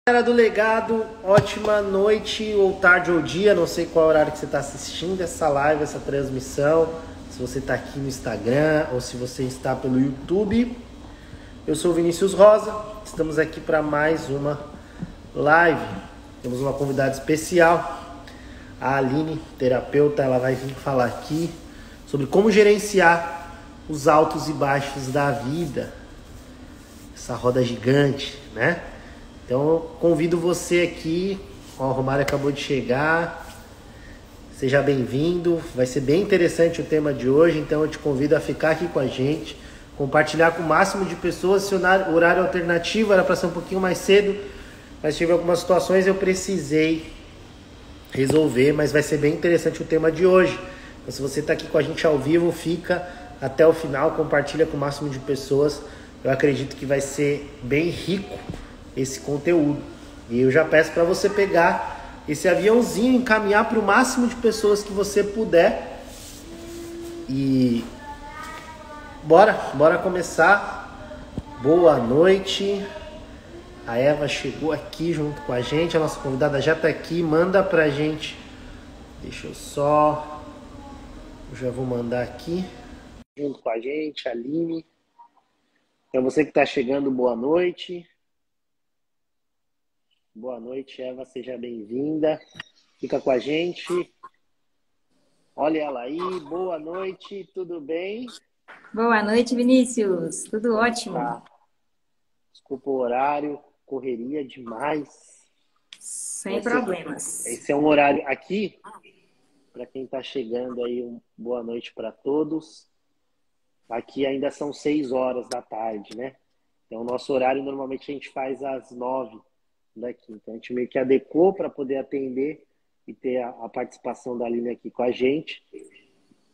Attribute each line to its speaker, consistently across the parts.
Speaker 1: Galera do Legado, ótima noite ou tarde ou dia, não sei qual horário que você está assistindo essa live, essa transmissão, se você está aqui no Instagram ou se você está pelo YouTube. Eu sou o Vinícius Rosa, estamos aqui para mais uma live. Temos uma convidada especial, a Aline, terapeuta. Ela vai vir falar aqui sobre como gerenciar os altos e baixos da vida, essa roda gigante, né? Então eu convido você aqui, ó, o Romário acabou de chegar, seja bem-vindo, vai ser bem interessante o tema de hoje, então eu te convido a ficar aqui com a gente, compartilhar com o máximo de pessoas. Se o horário alternativo era para ser um pouquinho mais cedo, mas tive algumas situações eu precisei resolver, mas vai ser bem interessante o tema de hoje. Então se você está aqui com a gente ao vivo, fica até o final, compartilha com o máximo de pessoas, eu acredito que vai ser bem rico esse conteúdo. E eu já peço para você pegar esse aviãozinho, encaminhar para o máximo de pessoas que você puder. E bora começar. Boa noite. A Eva chegou aqui junto com a gente, a nossa convidada já está aqui. Manda pra gente. Deixa eu só, eu já vou mandar aqui junto com a gente, a Aline. Então você que está chegando, boa noite. Boa noite, Eva, seja bem-vinda. Fica com a gente. Olha ela aí, boa noite, tudo bem?
Speaker 2: Boa noite, Vinícius. Tudo
Speaker 1: Como
Speaker 2: ótimo?
Speaker 1: tá? Desculpa o horário, correria demais.
Speaker 2: Sem problemas.
Speaker 1: Esse é um horário aqui, para quem está chegando aí, boa noite para todos. Aqui ainda são 6 horas da tarde, né? Então, o nosso horário normalmente a gente faz às 9 daqui. Então, a gente meio que adequou para poder atender e ter a participação da Aline aqui com a gente.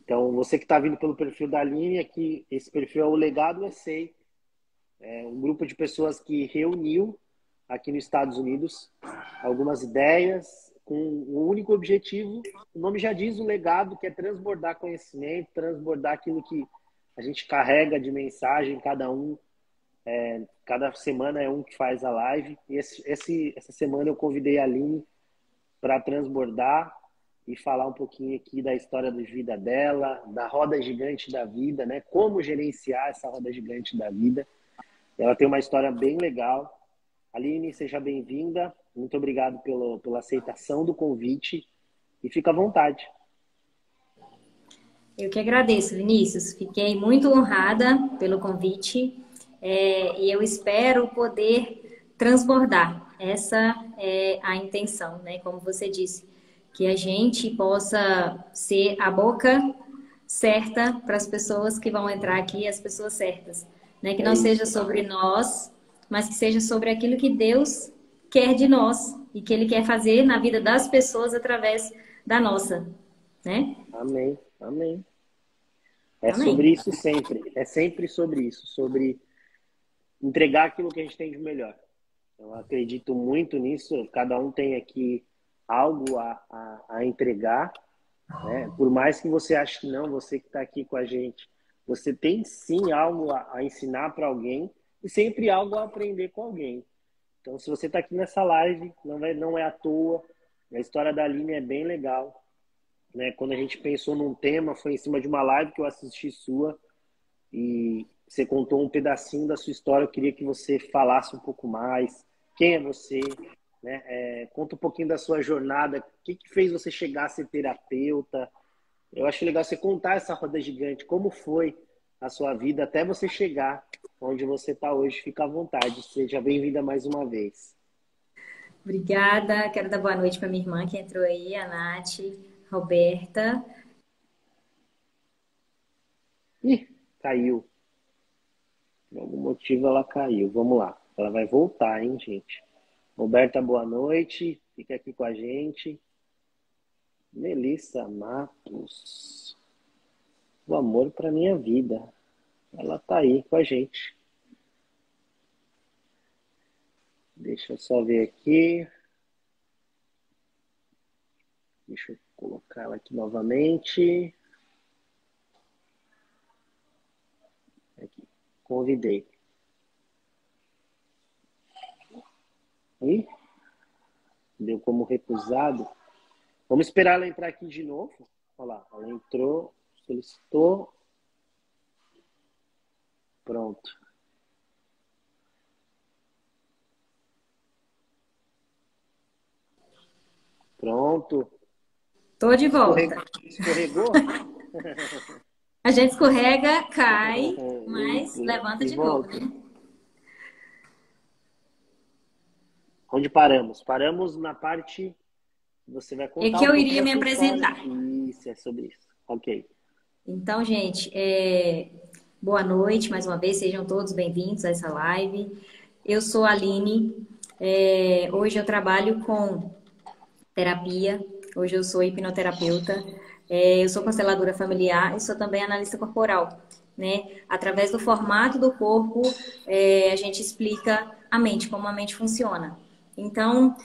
Speaker 1: Então, você que está vindo pelo perfil da Aline, aqui, esse perfil é o Legado ESEI, é um grupo de pessoas que reuniu aqui nos Estados Unidos algumas ideias com um único objetivo. O nome já diz, o legado, que é transbordar conhecimento, transbordar aquilo que a gente carrega de mensagem, cada semana é um que faz a live. E essa semana eu convidei a Aline para transbordar e falar um pouquinho aqui da história de vida dela, da roda gigante da vida, né? Como gerenciar essa roda gigante da vida. Ela tem uma história bem legal. Aline, seja bem-vinda. Muito obrigado pela aceitação do convite e fica à vontade.
Speaker 2: Eu que agradeço, Vinícius. Fiquei muito honrada pelo convite, e eu espero poder transbordar. Essa é a intenção, né? Como você disse, que a gente possa ser a boca certa para as pessoas que vão entrar aqui, as pessoas certas, né? Que
Speaker 1: É
Speaker 2: não seja
Speaker 1: isso.
Speaker 2: sobre nós, mas que seja sobre aquilo que Deus quer de nós e que Ele quer fazer na vida das pessoas através da nossa, né?
Speaker 1: Amém. Amém. É sobre
Speaker 2: Amém.
Speaker 1: isso sempre. É sempre sobre isso. Sobre entregar aquilo que a gente tem de melhor. Eu acredito muito nisso. Cada um tem aqui algo a entregar, né? Por mais que você ache que não, você que está aqui com a gente, você tem sim algo a ensinar para alguém e sempre algo a aprender com alguém. Então, se você está aqui nessa live, não é à toa. A história da Aline é bem legal, né? Quando a gente pensou num tema, foi em cima de uma live que eu assisti sua e você contou um pedacinho da sua história. Eu queria que você falasse um pouco mais. Quem é você? Né? Conta um pouquinho da sua jornada. O que fez você chegar a ser terapeuta? Eu acho legal você contar essa roda gigante. Como foi a sua vida até você chegar onde você está hoje? Fica à vontade. Seja bem-vinda mais uma vez.
Speaker 2: Obrigada. Quero dar boa noite para minha irmã que entrou aí, a Nath, Roberta.
Speaker 1: Ih, caiu. Por algum motivo ela caiu. Vamos lá. Ela vai voltar, hein, gente? Roberta, boa noite. Fica aqui com a gente. Melissa Matos. O amor para minha vida. Ela tá aí com a gente. Deixa eu só ver aqui. Deixa eu colocar ela aqui novamente. Aqui. Convidei. Ih, deu como recusado. Vamos esperar ela entrar aqui de novo. Olha lá, ela entrou, solicitou. Pronto. Pronto.
Speaker 2: Tô de volta.
Speaker 1: Escorregou?
Speaker 2: A gente escorrega, cai, mas levanta de novo, né?
Speaker 1: Onde paramos? Paramos na parte que você vai contar.
Speaker 2: E que eu iria me apresentar.
Speaker 1: Isso, é sobre isso. Ok.
Speaker 2: Então, gente, boa noite mais uma vez, sejam todos bem-vindos a essa live. Eu sou a Aline, hoje eu trabalho com terapia, hoje eu sou hipnoterapeuta, eu sou consteladora familiar e sou também analista corporal, né? Através do formato do corpo, a gente explica a mente, como a mente funciona. Então,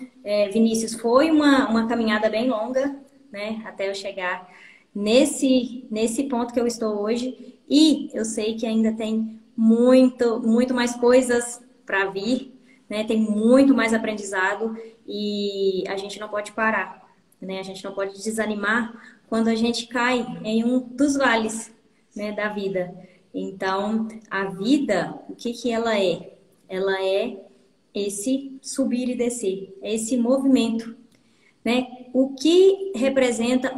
Speaker 2: Vinícius, foi uma caminhada bem longa, né? Até eu chegar nesse ponto que eu estou hoje, e eu sei que ainda tem muito mais coisas para vir, né? Tem muito mais aprendizado e a gente não pode parar, né? A gente não pode desanimar quando a gente cai em um dos vales, né, da vida. Então, a vida, o que ela é? Ela é esse subir e descer, é esse movimento, né? O que representa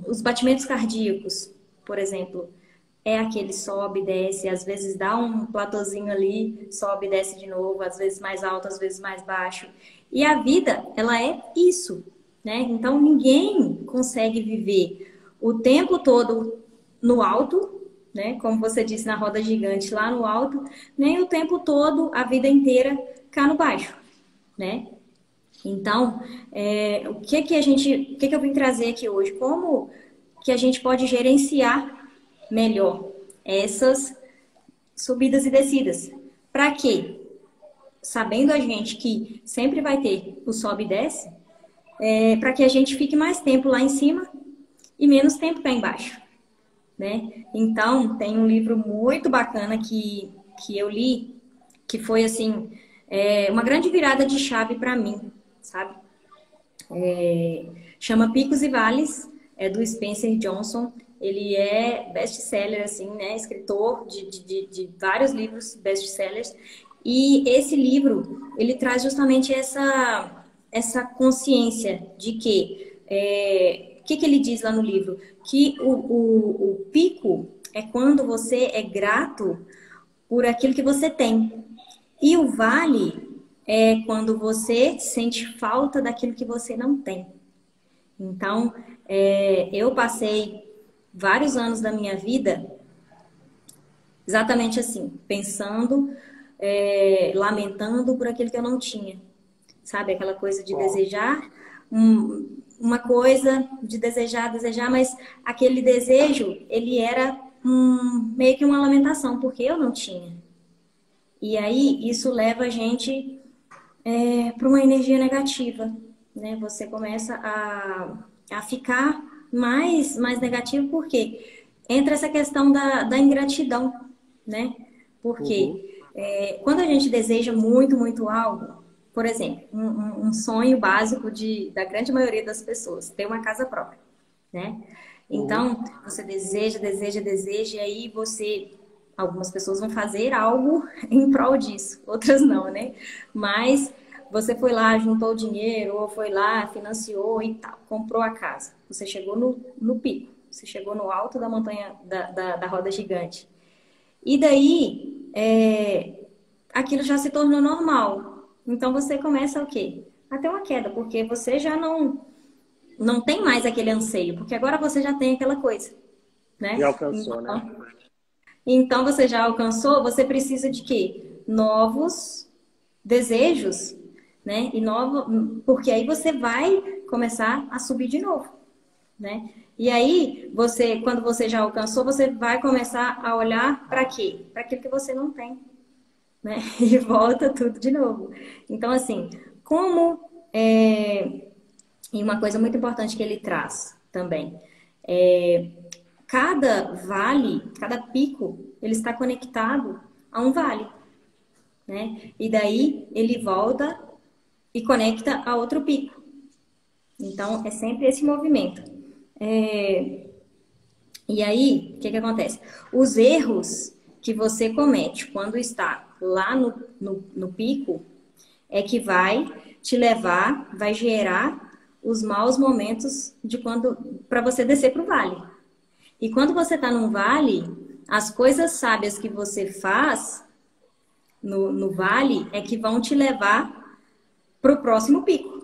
Speaker 2: os batimentos cardíacos, por exemplo, é aquele sobe e desce, às vezes dá um platôzinho ali, sobe e desce de novo, às vezes mais alto, às vezes mais baixo. E a vida, ela é isso, né? Então ninguém consegue viver o tempo todo no alto, né? Como você disse na roda gigante, lá no alto, nem o tempo todo, a vida inteira, cá no baixo, né? Então, o que eu vim trazer aqui hoje? Como que a gente pode gerenciar melhor essas subidas e descidas? Para quê? Sabendo a gente que sempre vai ter o sobe e desce, para que a gente fique mais tempo lá em cima e menos tempo cá embaixo, né? Então, tem um livro muito bacana que eu li, que foi assim, uma grande virada de chave para mim, sabe? Chama Picos e Vales, é do Spencer Johnson. Ele é best-seller, assim, né? Escritor de vários livros best-sellers. E esse livro, ele traz justamente essa consciência de que... O que ele diz lá no livro? Que o pico é quando você é grato por aquilo que você tem. E o vale é quando você sente falta daquilo que você não tem. Então, eu passei vários anos da minha vida exatamente assim, pensando, lamentando por aquilo que eu não tinha. Sabe, aquela coisa de desejar uma coisa, de desejar, mas aquele desejo, ele era meio que uma lamentação, porque eu não tinha. E aí, isso leva a gente para uma energia negativa, né? Você começa a ficar mais negativo, porque entra essa questão da ingratidão, né? Porque quando a gente deseja muito algo, por exemplo, um sonho básico da grande maioria das pessoas, ter uma casa própria, né? Então, você deseja, e aí algumas pessoas vão fazer algo em prol disso, outras não, né? Mas você foi lá, juntou o dinheiro, ou foi lá, financiou e tal, comprou a casa. Você chegou no pico, você chegou no alto da montanha, da roda gigante. E daí, aquilo já se tornou normal. Então, você começa o quê? A ter uma queda, porque você já não tem mais aquele anseio, porque agora você já tem aquela coisa, né?
Speaker 1: Já alcançou, né?
Speaker 2: Então, você já alcançou, você precisa de quê? Novos desejos, né? Porque aí você vai começar a subir de novo, né? E aí, quando você já alcançou, você vai começar a olhar para quê? Para aquilo que você não tem, né? E volta tudo de novo. Então, assim, e uma coisa muito importante que ele traz também, cada vale, cada pico, ele está conectado a um vale, né? E daí ele volta e conecta a outro pico. Então, é sempre esse movimento. E aí, o que acontece? Os erros que você comete quando está lá no pico é que vai te levar, vai gerar os maus momentos de quando para você descer para o vale. E quando você está num vale, as coisas sábias que você faz no vale é que vão te levar para o próximo pico.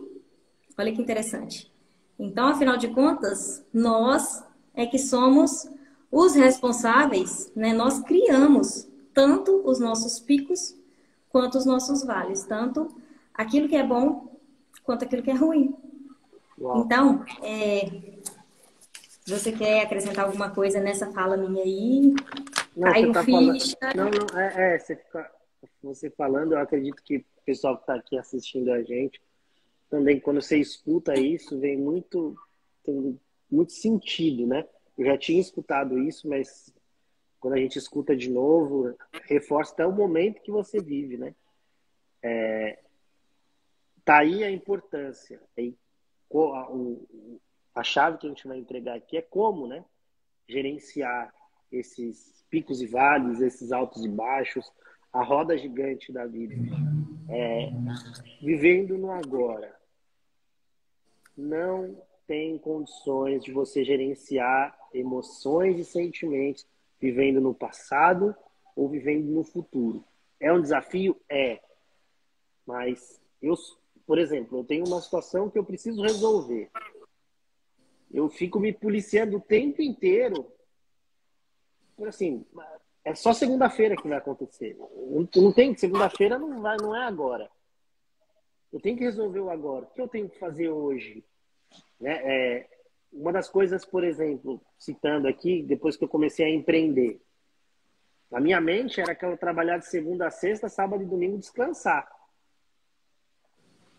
Speaker 2: Olha que interessante. Então, afinal de contas, nós é que somos os responsáveis, né? Nós criamos tanto os nossos picos quanto os nossos vales, tanto aquilo que é bom quanto aquilo que é ruim.
Speaker 1: Uau.
Speaker 2: Então, você quer acrescentar alguma coisa nessa fala minha aí?
Speaker 1: Não, você
Speaker 2: Caiu
Speaker 1: tá falando.
Speaker 2: ficha?
Speaker 1: Não, não, você falando, eu acredito que o pessoal que está aqui assistindo a gente, também quando você escuta isso, tem muito sentido, né? Eu já tinha escutado isso, mas quando a gente escuta de novo, reforça até o momento que você vive, né? Tá aí a importância. A chave que a gente vai entregar aqui é como, né? Gerenciar esses picos e vales, esses altos e baixos, a roda gigante da vida. Vivendo no agora. Não tem condições de você gerenciar emoções e sentimentos vivendo no passado ou vivendo no futuro. É um desafio? É. Mas por exemplo, eu tenho uma situação que eu preciso resolver. Eu fico me policiando o tempo inteiro. Assim, é só segunda-feira que vai acontecer. Não tem, segunda-feira não é agora. Eu tenho que resolver o agora. O que eu tenho que fazer hoje? Né? Uma das coisas, por exemplo, citando aqui, depois que eu comecei a empreender, a minha mente era que eu trabalhar de segunda a sexta, sábado e domingo descansar.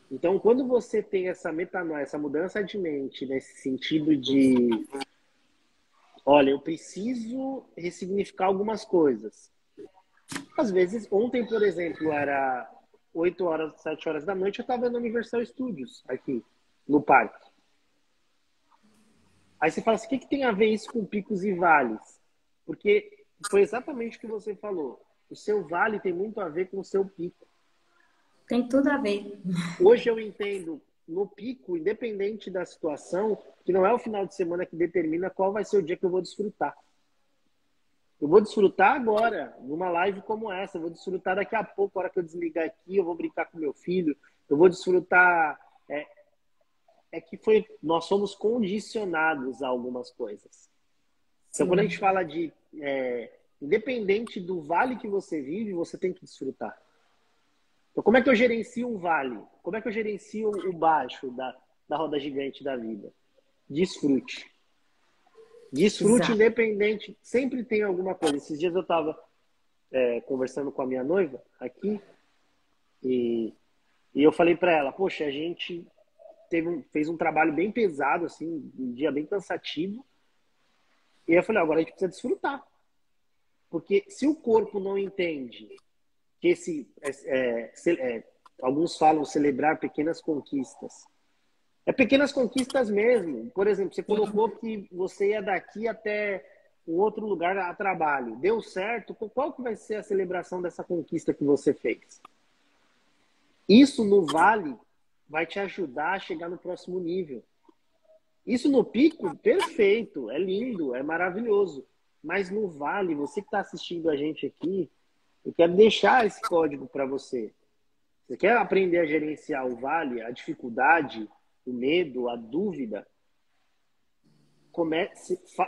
Speaker 1: Então, quando você tem essa metanoia, essa mudança de mente, nesse sentido de, olha, eu preciso ressignificar algumas coisas. Às vezes, ontem, por exemplo, era 8 horas, 7 horas da noite, eu estava no Universal Studios, aqui, no parque. Aí você fala assim, o que tem a ver isso com picos e vales? Porque foi exatamente o que você falou. O seu vale tem muito a ver com o seu pico.
Speaker 2: Tem tudo a ver.
Speaker 1: Hoje eu entendo no pico, independente da situação, que não é o final de semana que determina qual vai ser o dia que eu vou desfrutar. Eu vou desfrutar agora, numa live como essa. Eu vou desfrutar daqui a pouco, a hora que eu desligar aqui, eu vou brincar com meu filho. Eu vou desfrutar... nós somos condicionados a algumas coisas. Então, quando a gente fala de... independente do vale que você vive, você tem que desfrutar. Então, como é que eu gerencio um vale? Como é que eu gerencio o baixo da roda gigante da vida? Desfrute. Desfrute. Exato. Independente. Sempre tem alguma coisa. Esses dias eu estava conversando com a minha noiva aqui e eu falei para ela, poxa, a gente fez um trabalho bem pesado, assim, um dia bem cansativo. E eu falei, agora a gente precisa desfrutar. Porque se o corpo não entende que alguns falam celebrar pequenas conquistas. É pequenas conquistas mesmo. Por exemplo, você colocou que você ia daqui até um outro lugar a trabalho. Deu certo? Qual que vai ser a celebração dessa conquista que você fez? Isso no vale vai te ajudar a chegar no próximo nível. Isso no pico, perfeito, é lindo, é maravilhoso. Mas no vale, você que está assistindo a gente aqui, eu quero deixar esse código para você. Você quer aprender a gerenciar o vale, a dificuldade, o medo, a dúvida?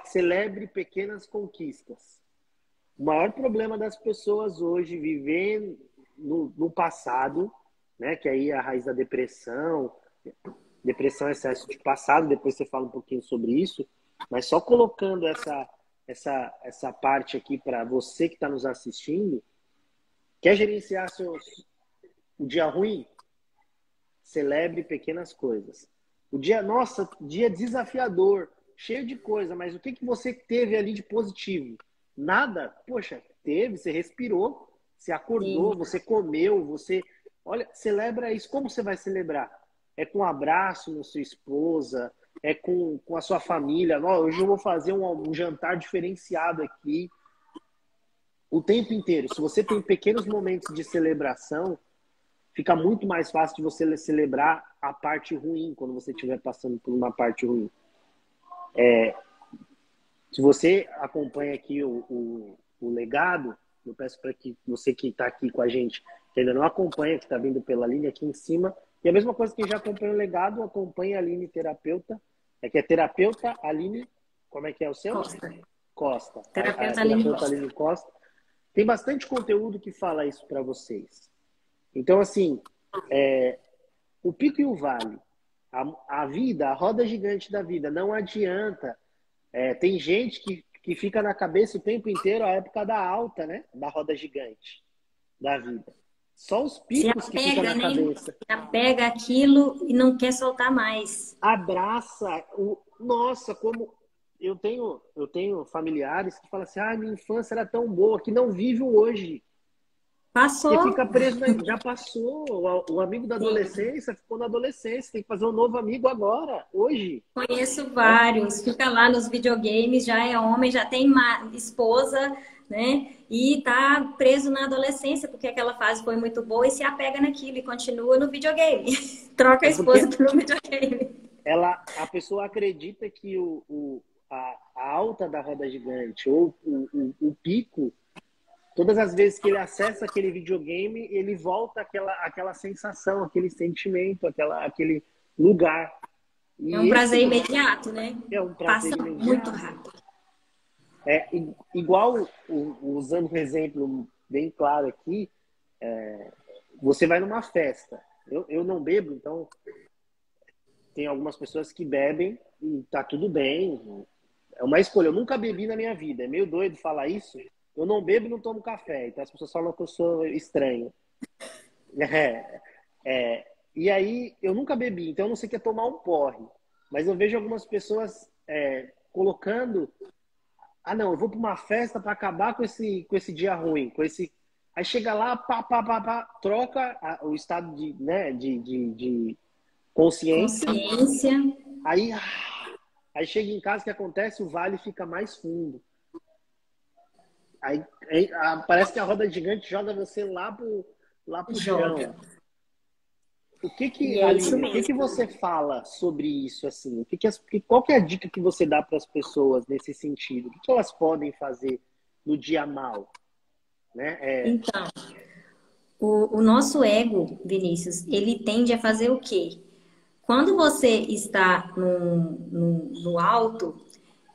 Speaker 1: Celebre pequenas conquistas. O maior problema das pessoas hoje viver no passado, né, que aí é a raiz da depressão. Depressão é excesso de passado, depois você fala um pouquinho sobre isso, mas só colocando essa parte aqui para você que está nos assistindo. Quer gerenciar o dia ruim? Celebre pequenas coisas. Dia desafiador, cheio de coisa, mas o que você teve ali de positivo? Nada? Poxa, teve, você respirou, você acordou, Sim. Você comeu, você Olha, celebra isso. Como você vai celebrar? É com um abraço na sua esposa, é com a sua família. Ó, hoje eu vou fazer um jantar diferenciado aqui. O tempo inteiro. Se você tem pequenos momentos de celebração, fica muito mais fácil de você celebrar a parte ruim, quando você estiver passando por uma parte ruim. Se você acompanha aqui o legado, eu peço para que você que está aqui com a gente, que ainda não acompanha, que está vindo pela linha aqui em cima, e a mesma coisa que já acompanha o legado, acompanha a Aline Terapeuta, que é terapeuta Aline, como é que é o seu?
Speaker 2: Costa.
Speaker 1: Costa.
Speaker 2: Terapeuta
Speaker 1: Terapeuta
Speaker 2: Costa.
Speaker 1: Aline Costa. Tem bastante conteúdo que fala isso para vocês. Então, assim, o pico e o vale, a vida, a roda gigante da vida, não adianta. Tem gente que fica na cabeça o tempo inteiro a época da alta, né? Da roda gigante da vida. Só os picos que ficam na cabeça.
Speaker 2: Se apega aquilo e não quer soltar mais.
Speaker 1: Abraça. Nossa, como eu tenho familiares que falam assim, minha infância era tão boa, que não vive o hoje.
Speaker 2: Passou.
Speaker 1: Porque fica preso, já passou. O amigo da adolescência ficou na adolescência. Tem que fazer um novo amigo agora, hoje.
Speaker 2: Conheço vários. Fica lá nos videogames, já é homem, já tem esposa, né? E tá preso na adolescência, porque aquela fase foi muito boa e se apega naquilo e continua no videogame. Troca a esposa pelo videogame.
Speaker 1: A pessoa acredita que a alta da roda gigante ou o pico, todas as vezes que ele acessa aquele videogame, ele volta àquela sensação, aquele sentimento, aquele lugar.
Speaker 2: É um prazer imediato, né?
Speaker 1: É um prazer
Speaker 2: Passa
Speaker 1: imediato.
Speaker 2: muito rápido.
Speaker 1: Igual, usando um exemplo bem claro aqui, você vai numa festa. Eu não bebo, então tem algumas pessoas que bebem e tá tudo bem. É uma escolha. Eu nunca bebi na minha vida. É meio doido falar isso. Eu não bebo e não tomo café. Então as pessoas falam que eu sou estranho. E aí, eu nunca bebi, então eu não sei o que é tomar um porre. Mas eu vejo algumas pessoas colocando... não, eu vou para uma festa para acabar com esse dia ruim. Aí chega lá, troca o estado de consciência. Aí chega em casa, o que acontece? O vale fica mais fundo. Aí parece que a roda gigante joga você lá pro chão. Aline, o que você fala sobre isso? Assim? Qual que é a dica que você dá para as pessoas nesse sentido? O que elas podem fazer no dia mal? Né?
Speaker 2: Então, o nosso ego, Vinícius, ele tende a fazer o quê? Quando você está no alto,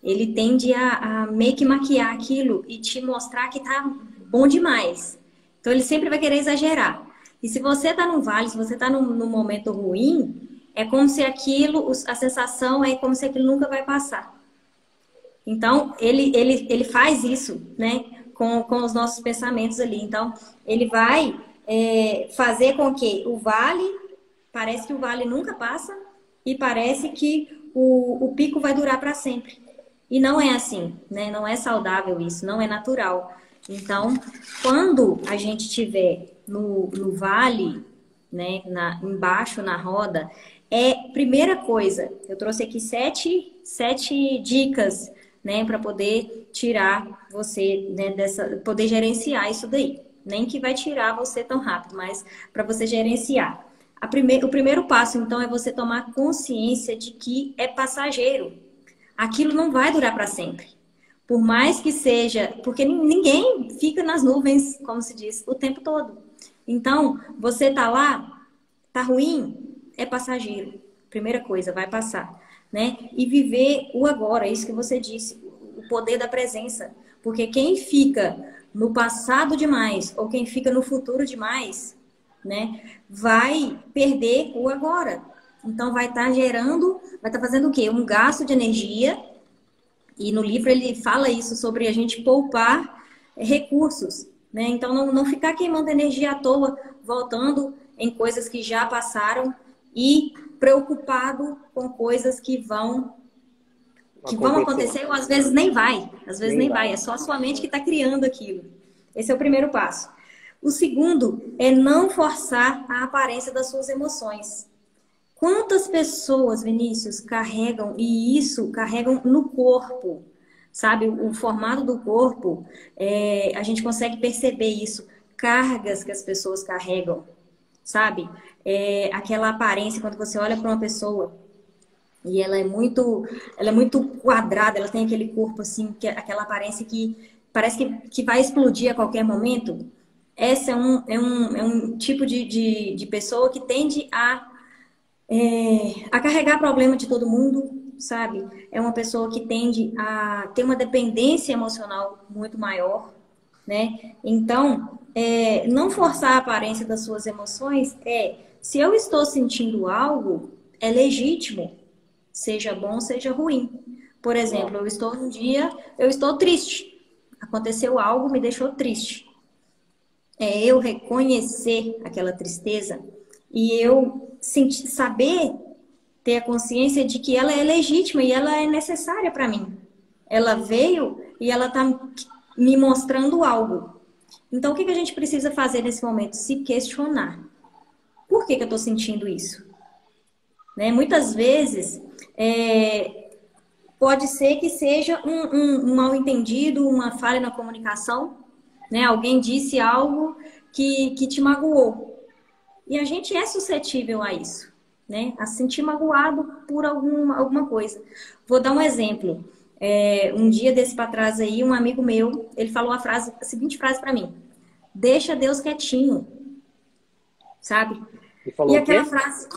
Speaker 2: ele tende a meio que maquiar aquilo e te mostrar que tá bom demais. Então, ele sempre vai querer exagerar. E se você está no vale, se você está num momento ruim, é como se a sensação é como se aquilo nunca vai passar. Então, ele faz isso, né, com os nossos pensamentos ali. Então, ele vai fazer com que parece que o vale nunca passa e parece que o pico vai durar para sempre. E não é assim, né? Não é saudável isso, não é natural. Então, quando a gente estiver no vale, né, embaixo na roda, primeira coisa, eu trouxe aqui sete dicas, né, para poder tirar você, né, poder gerenciar isso daí. Nem que vai tirar você tão rápido, mas para você gerenciar. O primeiro passo, então, é você tomar consciência de que é passageiro. Aquilo não vai durar para sempre. Por mais que seja... Porque ninguém fica nas nuvens, como se diz, o tempo todo. Então, você tá lá, tá ruim, é passageiro. Primeira coisa, vai passar. Né? E viver o agora, isso que você disse, o poder da presença. Porque quem fica no passado demais ou quem fica no futuro demais, né, vai perder o agora. Então, vai estar fazendo o quê? Um gasto de energia. E no livro ele fala isso sobre a gente poupar recursos, né? Então, não ficar queimando energia à toa, voltando em coisas que já passaram e preocupado com coisas que vão acontecer ou às vezes nem vai. Às vezes nem vai. É só a sua mente que está criando aquilo. Esse é o primeiro passo. O segundo é não forçar a aparência das suas emoções. Quantas pessoas, Vinícius, carregam, e isso carregam no corpo, sabe? O formato do corpo, a gente consegue perceber isso. Cargas que as pessoas carregam, sabe? Aquela aparência, quando você olha para uma pessoa e ela é muito quadrada, ela tem aquele corpo assim, aquela aparência que parece que vai explodir a qualquer momento. Essa é um tipo de pessoa que tende a carregar problema de todo mundo, sabe? É uma pessoa que tende a ter uma dependência emocional muito maior, né? Então, não forçar a aparência das suas emoções se eu estou sentindo algo, é legítimo, seja bom, seja ruim. Por exemplo, eu estou triste. Aconteceu algo, me deixou triste. É eu reconhecer aquela tristeza e eu saber ter a consciência de que ela é legítima e ela é necessária para mim. Ela veio e ela está me mostrando algo. Então, o que a gente precisa fazer nesse momento? Se questionar. Por que eu estou sentindo isso? Né? Muitas vezes, pode ser que seja um mal-entendido, uma falha na comunicação. Né? Alguém disse algo que te magoou. E a gente é suscetível a isso, né? A se sentir magoado por alguma coisa. Vou dar um exemplo. Um dia desse para trás aí, um amigo meu, ele falou a seguinte frase para mim: deixa Deus quietinho, sabe?
Speaker 1: E
Speaker 2: aquela frase,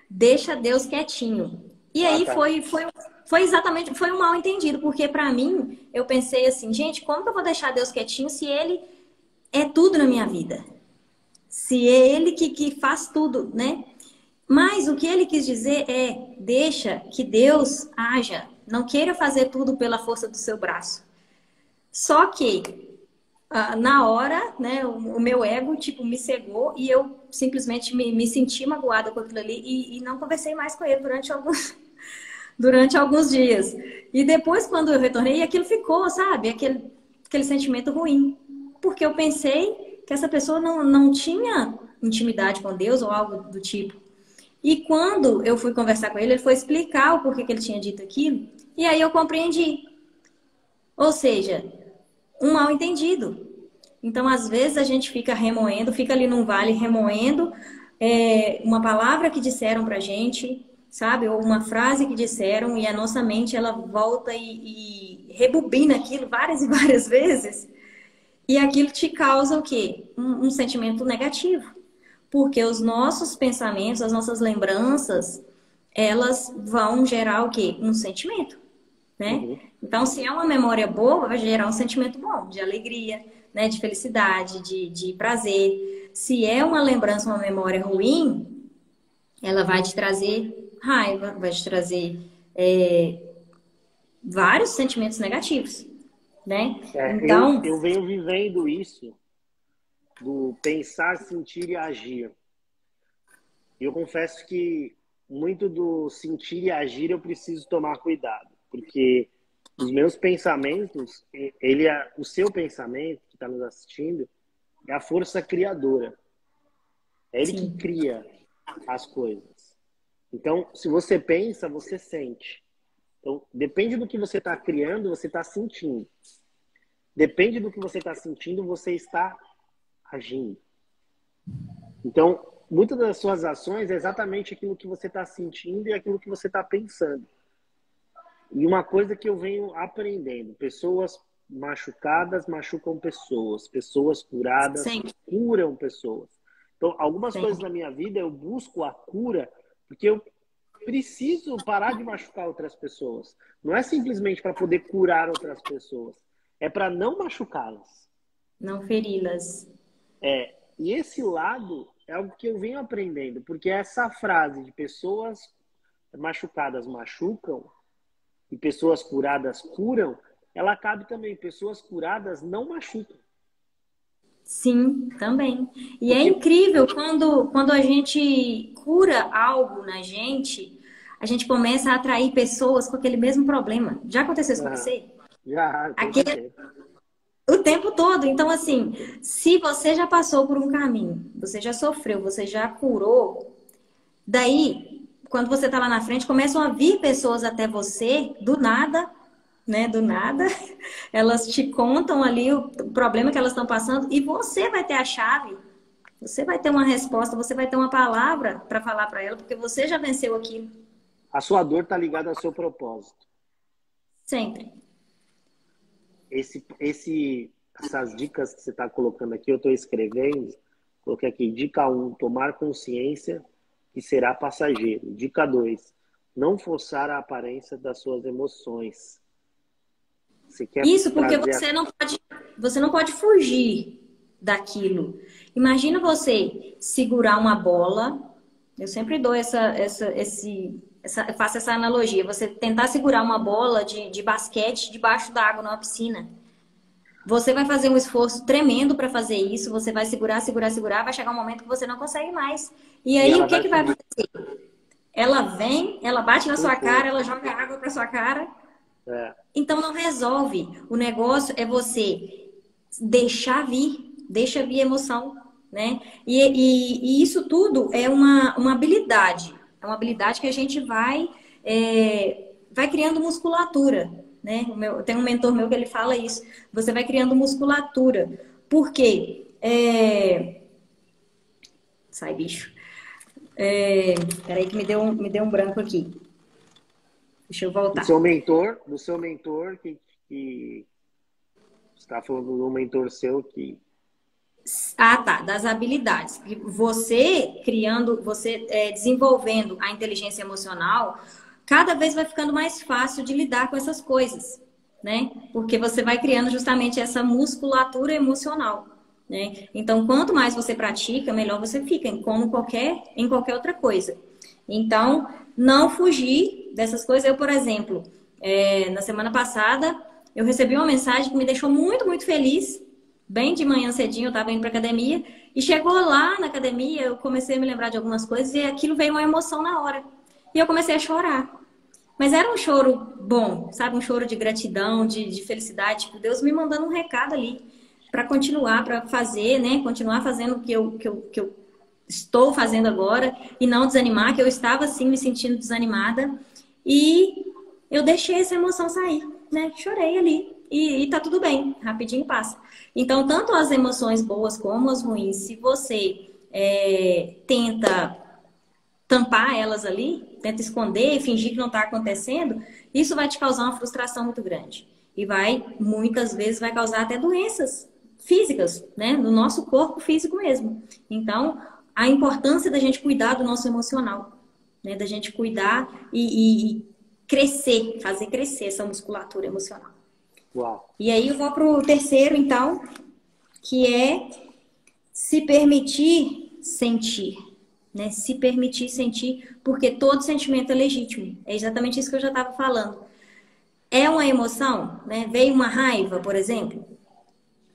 Speaker 2: deixa Deus quietinho. E aí
Speaker 1: tá.
Speaker 2: foi exatamente, foi um mal entendido, porque para mim, eu pensei assim, gente, como que eu vou deixar Deus quietinho se ele é tudo na minha vida? Se é ele que faz tudo, né? Mas o que ele quis dizer deixa que Deus haja. Não queira fazer tudo pela força do seu braço. Só que, na hora, né, o meu ego, tipo, me cegou e eu simplesmente me senti magoada com aquilo ali e não conversei mais com ele durante alguns dias. E depois, quando eu retornei, aquilo ficou, sabe? Aquele sentimento ruim. Porque eu pensei que essa pessoa não tinha intimidade com Deus ou algo do tipo. E quando eu fui conversar com ele, ele foi explicar o porquê que ele tinha dito aquilo. E aí eu compreendi. Ou seja, um mal entendido. Então, às vezes, a gente fica remoendo, fica ali num vale remoendo uma palavra que disseram pra gente, sabe? Ou uma frase que disseram e a nossa mente, ela volta e rebobina aquilo várias e várias vezes. E aquilo te causa o quê? Um sentimento negativo. Porque os nossos pensamentos, as nossas lembranças, elas vão gerar o quê? Um sentimento, né?
Speaker 1: Uhum.
Speaker 2: Então, se é uma memória boa, vai gerar um sentimento bom, de alegria, né? De felicidade, de prazer. Se é uma lembrança, uma memória ruim, ela vai te trazer raiva, vai te trazer vários sentimentos negativos, né?
Speaker 1: Então, eu venho vivendo isso do pensar, sentir e agir. Eu confesso que muito do sentir e agir eu preciso tomar cuidado, porque os meus pensamentos, o seu pensamento que está nos assistindo, é a força criadora. É ele que cria as coisas. Então, se você pensa, você sente. Então, depende do que você está criando, você está sentindo. Depende do que você está sentindo, você está agindo. Então, muitas das suas ações é exatamente aquilo que você está sentindo e aquilo que você está pensando. E uma coisa que eu venho aprendendo, pessoas machucadas machucam pessoas, pessoas curadas curam pessoas. Então, algumas coisas na minha vida eu busco a cura porque eu preciso parar de machucar outras pessoas. Não é simplesmente para poder curar outras pessoas, é para não machucá-las.
Speaker 2: Não feri-las.
Speaker 1: E esse lado é algo que eu venho aprendendo, porque essa frase de pessoas machucadas machucam e pessoas curadas curam, ela cabe também. Pessoas curadas não machucam.
Speaker 2: Sim, também. E é incrível quando a gente cura algo na gente, a gente começa a atrair pessoas com aquele mesmo problema. Já aconteceu isso com você?
Speaker 1: Já.
Speaker 2: O tempo todo. Então, assim, se você já passou por um caminho, você já sofreu, você já curou, daí, quando você tá lá na frente, começam a vir pessoas até você, do nada, né? Do nada. Elas te contam ali o problema que elas estão passando e você vai ter a chave. Você vai ter uma resposta, você vai ter uma palavra para falar para ela, porque você já venceu aquilo.
Speaker 1: A sua dor está ligada ao seu propósito.
Speaker 2: Sempre.
Speaker 1: Essas dicas que você está colocando aqui, eu estou escrevendo. Coloquei aqui, dica 1, tomar consciência que será passageiro. Dica 2, não forçar a aparência das suas emoções. Você quer
Speaker 2: Isso porque
Speaker 1: trazer
Speaker 2: você não pode fugir daquilo. Imagina você segurar uma bola. Eu sempre dou eu faço essa analogia. Você tentar segurar uma bola de basquete debaixo da água numa piscina. Você vai fazer um esforço tremendo para fazer isso. Você vai segurar, segurar, segurar. Vai chegar um momento que você não consegue mais. E aí, o que que vai acontecer? Ela vem, ela bate na sua cara, ela joga água para sua cara. Então, não resolve. O negócio é você deixa vir emoção, né? E isso tudo é uma habilidade. É uma habilidade que a gente vai criando musculatura, né? Tem um mentor meu que ele fala isso. Você vai criando musculatura. Por quê? Sai, bicho. Peraí que me deu um branco aqui. Deixa eu voltar.
Speaker 1: Do seu mentor que você está falando do mentor seu que...
Speaker 2: Ah, tá. Das habilidades. Você desenvolvendo a inteligência emocional, cada vez vai ficando mais fácil de lidar com essas coisas, né? Porque você vai criando justamente essa musculatura emocional, né? Então, quanto mais você pratica, melhor você fica, como em qualquer outra coisa. Então, não fugir dessas coisas. Eu, por exemplo, na semana passada, eu recebi uma mensagem que me deixou muito, muito feliz. Bem de manhã cedinho, eu estava indo para academia. E chegou lá na academia, eu comecei a me lembrar de algumas coisas e aquilo veio uma emoção na hora. E eu comecei a chorar. Mas era um choro bom, sabe? Um choro de gratidão, de felicidade. Tipo, Deus me mandando um recado ali para continuar, para fazer, né? Continuar fazendo o que eu estou fazendo agora e não desanimar, que eu estava, sim, me sentindo desanimada. E eu deixei essa emoção sair, né? Chorei ali. E tá tudo bem, rapidinho passa. Então, tanto as emoções boas como as ruins, se você tenta tampar elas ali, tenta esconder, fingir que não está acontecendo, isso vai te causar uma frustração muito grande. E muitas vezes, vai causar até doenças físicas, né? No nosso corpo físico mesmo. Então, a importância da gente cuidar do nosso emocional, né? Da gente cuidar e crescer, fazer crescer essa musculatura emocional.
Speaker 1: Uau.
Speaker 2: E aí eu vou pro terceiro, então, que é se permitir sentir, né? Se permitir sentir, porque todo sentimento é legítimo. É exatamente isso que eu já estava falando. É uma emoção, né? Veio uma raiva, por exemplo.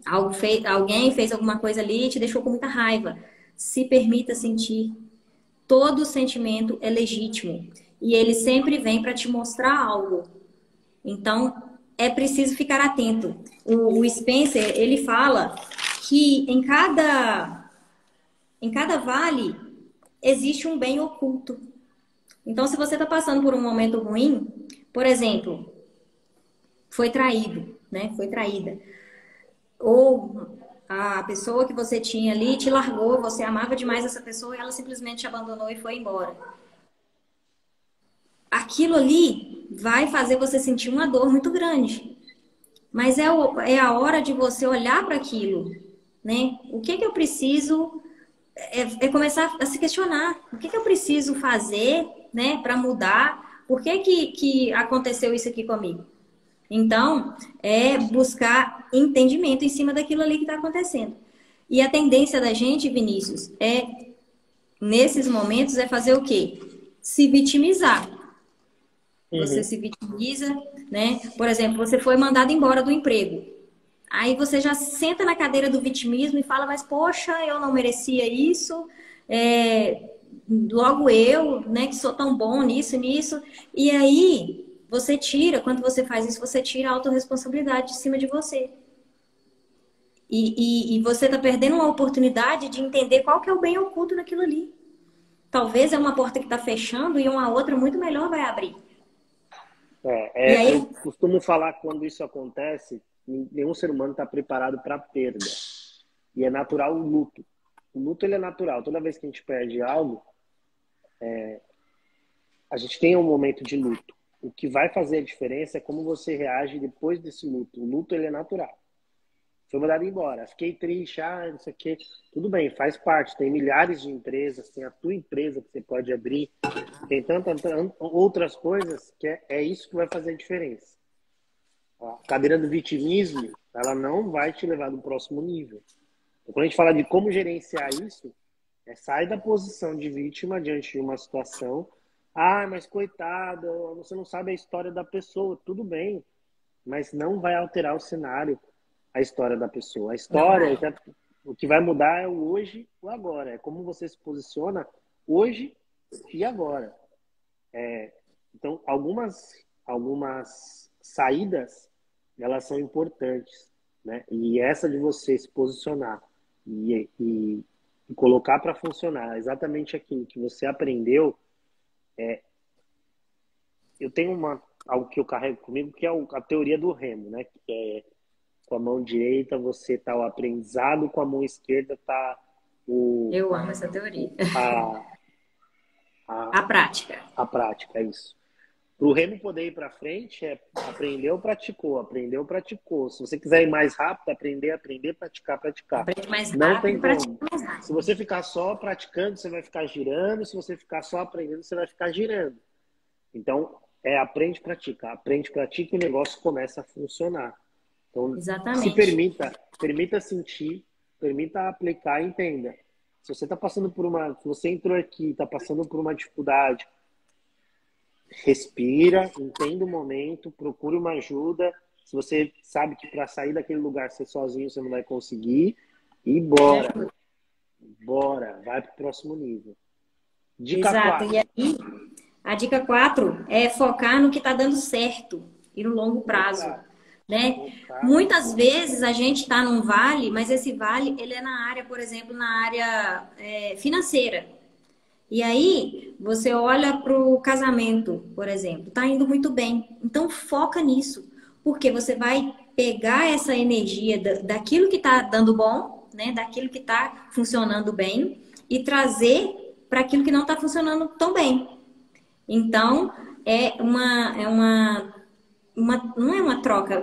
Speaker 2: Alguém fez alguma coisa ali e te deixou com muita raiva. Se permita sentir. Todo sentimento é legítimo. E ele sempre vem para te mostrar algo. Então, é preciso ficar atento. O Spencer, ele fala que em cada vale existe um bem oculto. Então, se você está passando por um momento ruim, por exemplo, foi traído, né? Foi traída. Ou a pessoa que você tinha ali te largou, você amava demais essa pessoa e ela simplesmente te abandonou e foi embora. Aquilo ali vai fazer você sentir uma dor muito grande. Mas é a hora de você olhar para aquilo, né? O que eu preciso começar a se questionar. O que eu preciso fazer, né, para mudar? Por que aconteceu isso aqui comigo? Então, é buscar entendimento em cima daquilo ali que está acontecendo. E a tendência da gente, Vinícius, nesses momentos, é fazer o quê? Se vitimizar. Você se vitimiza, né? Por exemplo, você foi mandado embora do emprego. Aí você já senta na cadeira do vitimismo e fala, mas poxa, eu não merecia isso. Logo eu, né, que sou tão bom nisso. E aí, quando você faz isso, você tira a autorresponsabilidade de cima de você. E você está perdendo uma oportunidade de entender qual que é o bem oculto naquilo ali. Talvez é uma porta que está fechando e uma outra muito melhor vai abrir. E
Speaker 1: Eu
Speaker 2: aí,
Speaker 1: costumo falar que quando isso acontece, nenhum ser humano está preparado para perda. E é natural o luto. O luto ele é natural. Toda vez que a gente perde algo, a gente tem um momento de luto. O que vai fazer a diferença é como você reage depois desse luto. O luto ele é natural. Foi mandado embora. Fiquei triste, não sei o quê. Tudo bem, faz parte. Tem milhares de empresas, tem a tua empresa que você pode abrir. Tem tantas outras coisas que é isso que vai fazer a diferença. A cadeira do vitimismo, ela não vai te levar no próximo nível. Então, quando a gente fala de como gerenciar isso, sair da posição de vítima diante de uma situação. Mas coitado, você não sabe a história da pessoa. Tudo bem, mas não vai alterar o cenário, a história da pessoa. A história, o que vai mudar é o hoje e o agora. É como você se posiciona hoje e agora. Então, algumas saídas, elas são importantes, né? E essa de você se posicionar e colocar para funcionar exatamente aquilo que você aprendeu, eu tenho algo que eu carrego comigo, que é a teoria do remo, né? Que é com a mão direita você tá o aprendizado, com a mão esquerda tá
Speaker 2: eu amo essa teoria.
Speaker 1: a,
Speaker 2: A prática.
Speaker 1: a prática, é isso. Para o remo poder ir para frente, aprendeu, praticou. Se você quiser ir mais rápido, aprender, praticar.
Speaker 2: Aprende mais
Speaker 1: Não tem
Speaker 2: rápido,
Speaker 1: como.
Speaker 2: pratica mais rápido.
Speaker 1: Se você ficar só praticando, você vai ficar girando. Se você ficar só aprendendo, você vai ficar girando. Então, aprende, pratica e o negócio começa a funcionar. Então, se
Speaker 2: Exatamente.
Speaker 1: permita sentir, permita aplicar e entenda. Se você está passando se você entrou aqui, está passando por uma dificuldade, respira, entenda o momento, procure uma ajuda. Se você sabe que para sair daquele lugar você sozinho você não vai conseguir, e bora, vai para o próximo nível. Dica
Speaker 2: Exato.
Speaker 1: 4.
Speaker 2: E aí, a dica 4 é focar no que está dando certo e no longo prazo, né? Muitas vezes a gente está num vale, mas esse vale ele é na área, por exemplo, na área financeira. E aí, você olha para o casamento, por exemplo, tá indo muito bem. Então, foca nisso, porque você vai pegar essa energia daquilo que está dando bom, né? Daquilo que está funcionando bem e trazer para aquilo que não está funcionando tão bem. Então, não é uma troca,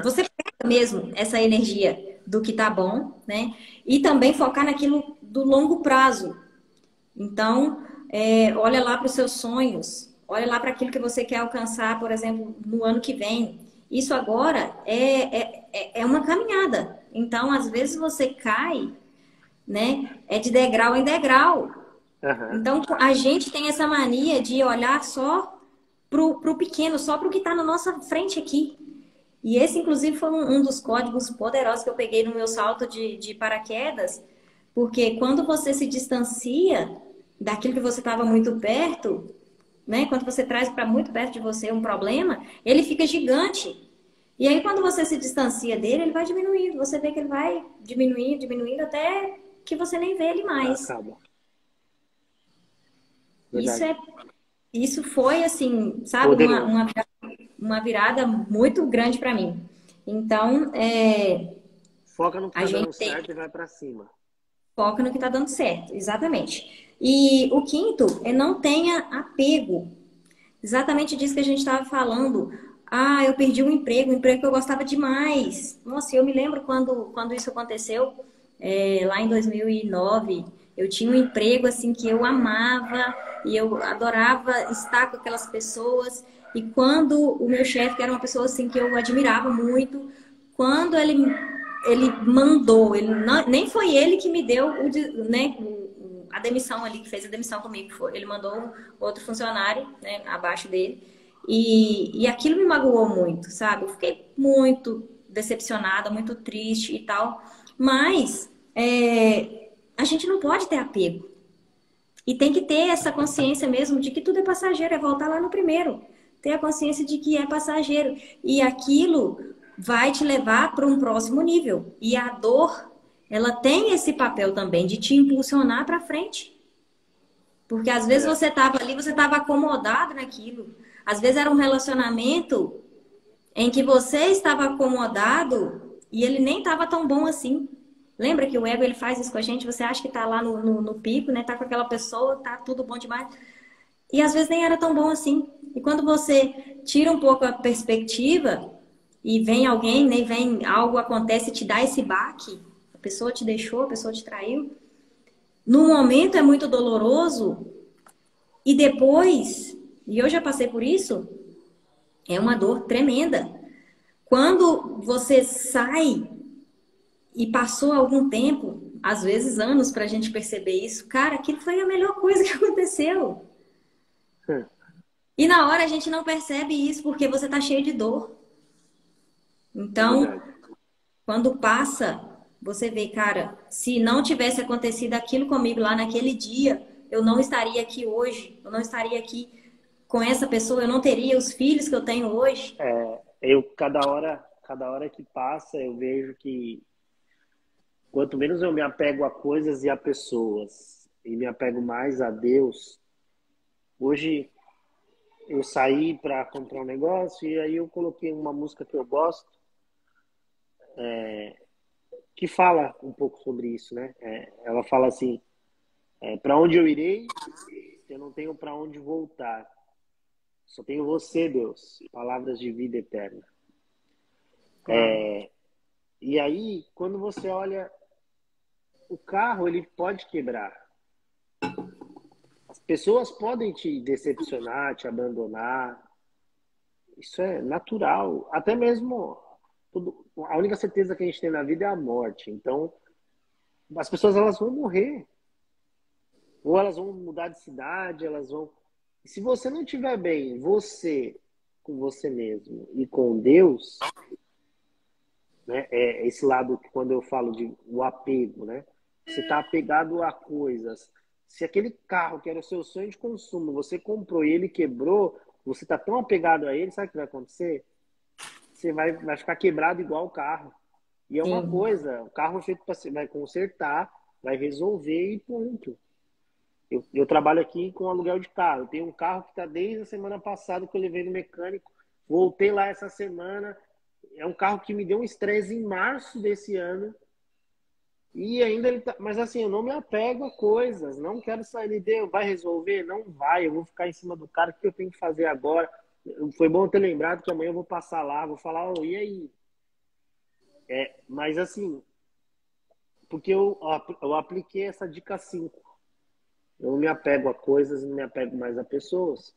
Speaker 2: você pega mesmo essa energia do que tá bom, né? E também focar naquilo do longo prazo. Então, olha lá para os seus sonhos, olha lá para aquilo que você quer alcançar, por exemplo, no ano que vem. Isso agora é uma caminhada. Então, às vezes você cai, né? É de degrau em degrau. Então, a gente tem essa mania de olhar só pro pequeno, só pro que está na nossa frente aqui. E esse, inclusive, foi um dos códigos poderosos que eu peguei no meu salto de paraquedas, porque quando você se distancia daquilo que você estava muito perto, né? Quando você traz para muito perto de você um problema, ele fica gigante. E aí, quando você se distancia dele, ele vai diminuindo. Você vê que ele vai diminuindo, diminuindo, até que você nem vê ele mais. Isso foi, assim, sabe, uma virada muito grande para mim. Então,
Speaker 1: foca no que está dando certo e vai para cima.
Speaker 2: Foca no que está dando certo, exatamente. E o quinto não tenha apego. Exatamente disso que a gente estava falando. Eu perdi um emprego que eu gostava demais. Nossa, eu me lembro quando isso aconteceu, lá em 2009. Eu tinha um emprego assim que eu amava e eu adorava estar com aquelas pessoas. E quando o meu chefe, que era uma pessoa assim que eu admirava muito, quando ele mandou, nem foi ele que me deu a demissão ali, que fez a demissão comigo. Ele mandou outro funcionário, né, abaixo dele. E aquilo me magoou muito, sabe? Eu fiquei muito decepcionada, muito triste e tal. Mas a gente não pode ter apego. E tem que ter essa consciência mesmo de que tudo é passageiro, é voltar lá no primeiro. Ter a consciência de que é passageiro. E aquilo vai te levar para um próximo nível. E a dor, ela tem esse papel também de te impulsionar para frente. Porque às vezes
Speaker 1: É,
Speaker 2: você estava ali, você estava acomodado naquilo. Às vezes era um relacionamento em que você estava acomodado e ele nem estava tão bom assim. Lembra que o ego ele faz isso com a gente? Você acha que está lá no pico, né? Tá com aquela pessoa, tá tudo bom demais. E às vezes nem era tão bom assim. E quando você tira um pouco a perspectiva e vem alguém, né? Vem algo acontece e te dá esse baque, a pessoa te deixou, a pessoa te traiu. No momento é muito doloroso e depois, e eu já passei por isso, é uma dor tremenda. Quando você sai e passou algum tempo, às vezes anos, para a gente perceber isso, cara, aquilo foi a melhor coisa que aconteceu. E na hora a gente não percebe isso porque você tá cheio de dor.
Speaker 1: é
Speaker 2: Então,
Speaker 1: verdade.
Speaker 2: quando passa, você vê, cara, se não tivesse acontecido aquilo comigo lá naquele dia, eu não estaria aqui hoje, eu não estaria aqui com essa pessoa, eu não teria os filhos que eu tenho hoje.
Speaker 1: Eu, cada hora que passa, eu vejo que quanto menos eu me apego a coisas e a pessoas e me apego mais a Deus. Hoje eu saí para comprar um negócio e aí eu coloquei uma música que eu gosto, que fala um pouco sobre isso, né? Ela fala assim: para onde eu irei, se eu não tenho para onde voltar? Só tenho você, Deus, palavras de vida eterna.
Speaker 2: Uau.
Speaker 1: E aí, quando você olha o carro, ele pode quebrar. As pessoas podem te decepcionar, te abandonar. Isso é natural. Até mesmo a única certeza que a gente tem na vida é a morte. Então, as pessoas elas vão morrer. Ou elas vão mudar de cidade, elas vão. E se você não estiver bem, você com você mesmo e com Deus, né? É esse lado que quando eu falo de o apego, né? Você está apegado a coisas. Se aquele carro que era o seu sonho de consumo, você comprou e ele quebrou, você está tão apegado a ele, sabe o que vai acontecer? Você vai ficar quebrado igual o carro. E é uma
Speaker 2: Sim.
Speaker 1: coisa, o carro é feito para você, vai consertar, vai resolver e ponto. Eu trabalho aqui com aluguel de carro. Eu tenho um carro que está desde a semana passada que eu levei no mecânico. Voltei lá essa semana. É um carro que me deu um estresse em março desse ano. E ainda ele tá. Mas assim, eu não me apego a coisas. Não quero sair. Ele deu, vai resolver? Não vai. Eu vou ficar em cima do cara. O que eu tenho que fazer agora? Foi bom ter lembrado que amanhã eu vou passar lá. Vou falar, oh, e aí? Mas assim, porque eu apliquei essa dica 5. Eu não me apego a coisas, não me apego mais a pessoas.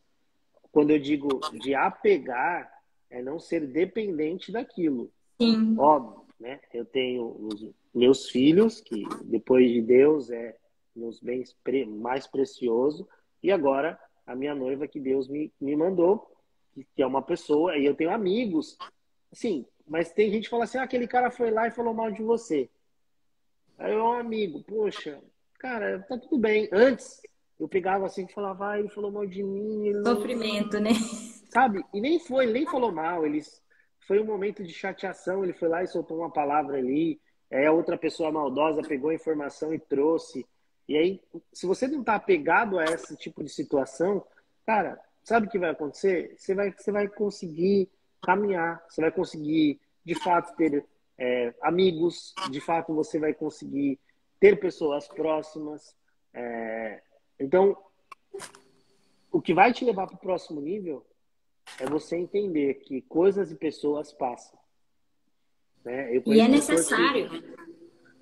Speaker 1: Quando eu digo de apegar, é não ser dependente daquilo.
Speaker 2: Sim.
Speaker 1: Óbvio, né? Eu tenho os meus filhos, que depois de Deus é nos bens mais precioso, e agora a minha noiva que Deus me mandou, que é uma pessoa, e eu tenho amigos, assim, mas tem gente que fala assim, ah, aquele cara foi lá e falou mal de você. Aí eu, um amigo, poxa, cara, tá tudo bem. Antes, eu pegava assim e falava, ah, ele falou mal de mim, ele não...
Speaker 2: Sofrimento, né?
Speaker 1: Sabe? E nem foi, ele nem falou mal, foi um momento de chateação, ele foi lá e soltou uma palavra ali, a outra pessoa maldosa pegou a informação e trouxe. E aí, se você não tá apegado a esse tipo de situação, cara, sabe o que vai acontecer? Você vai conseguir caminhar, você vai conseguir, de fato, ter amigos, de fato, você vai conseguir ter pessoas próximas. Então, o que vai te levar para o próximo nível é você entender que coisas e pessoas passam, né?
Speaker 2: E é necessário.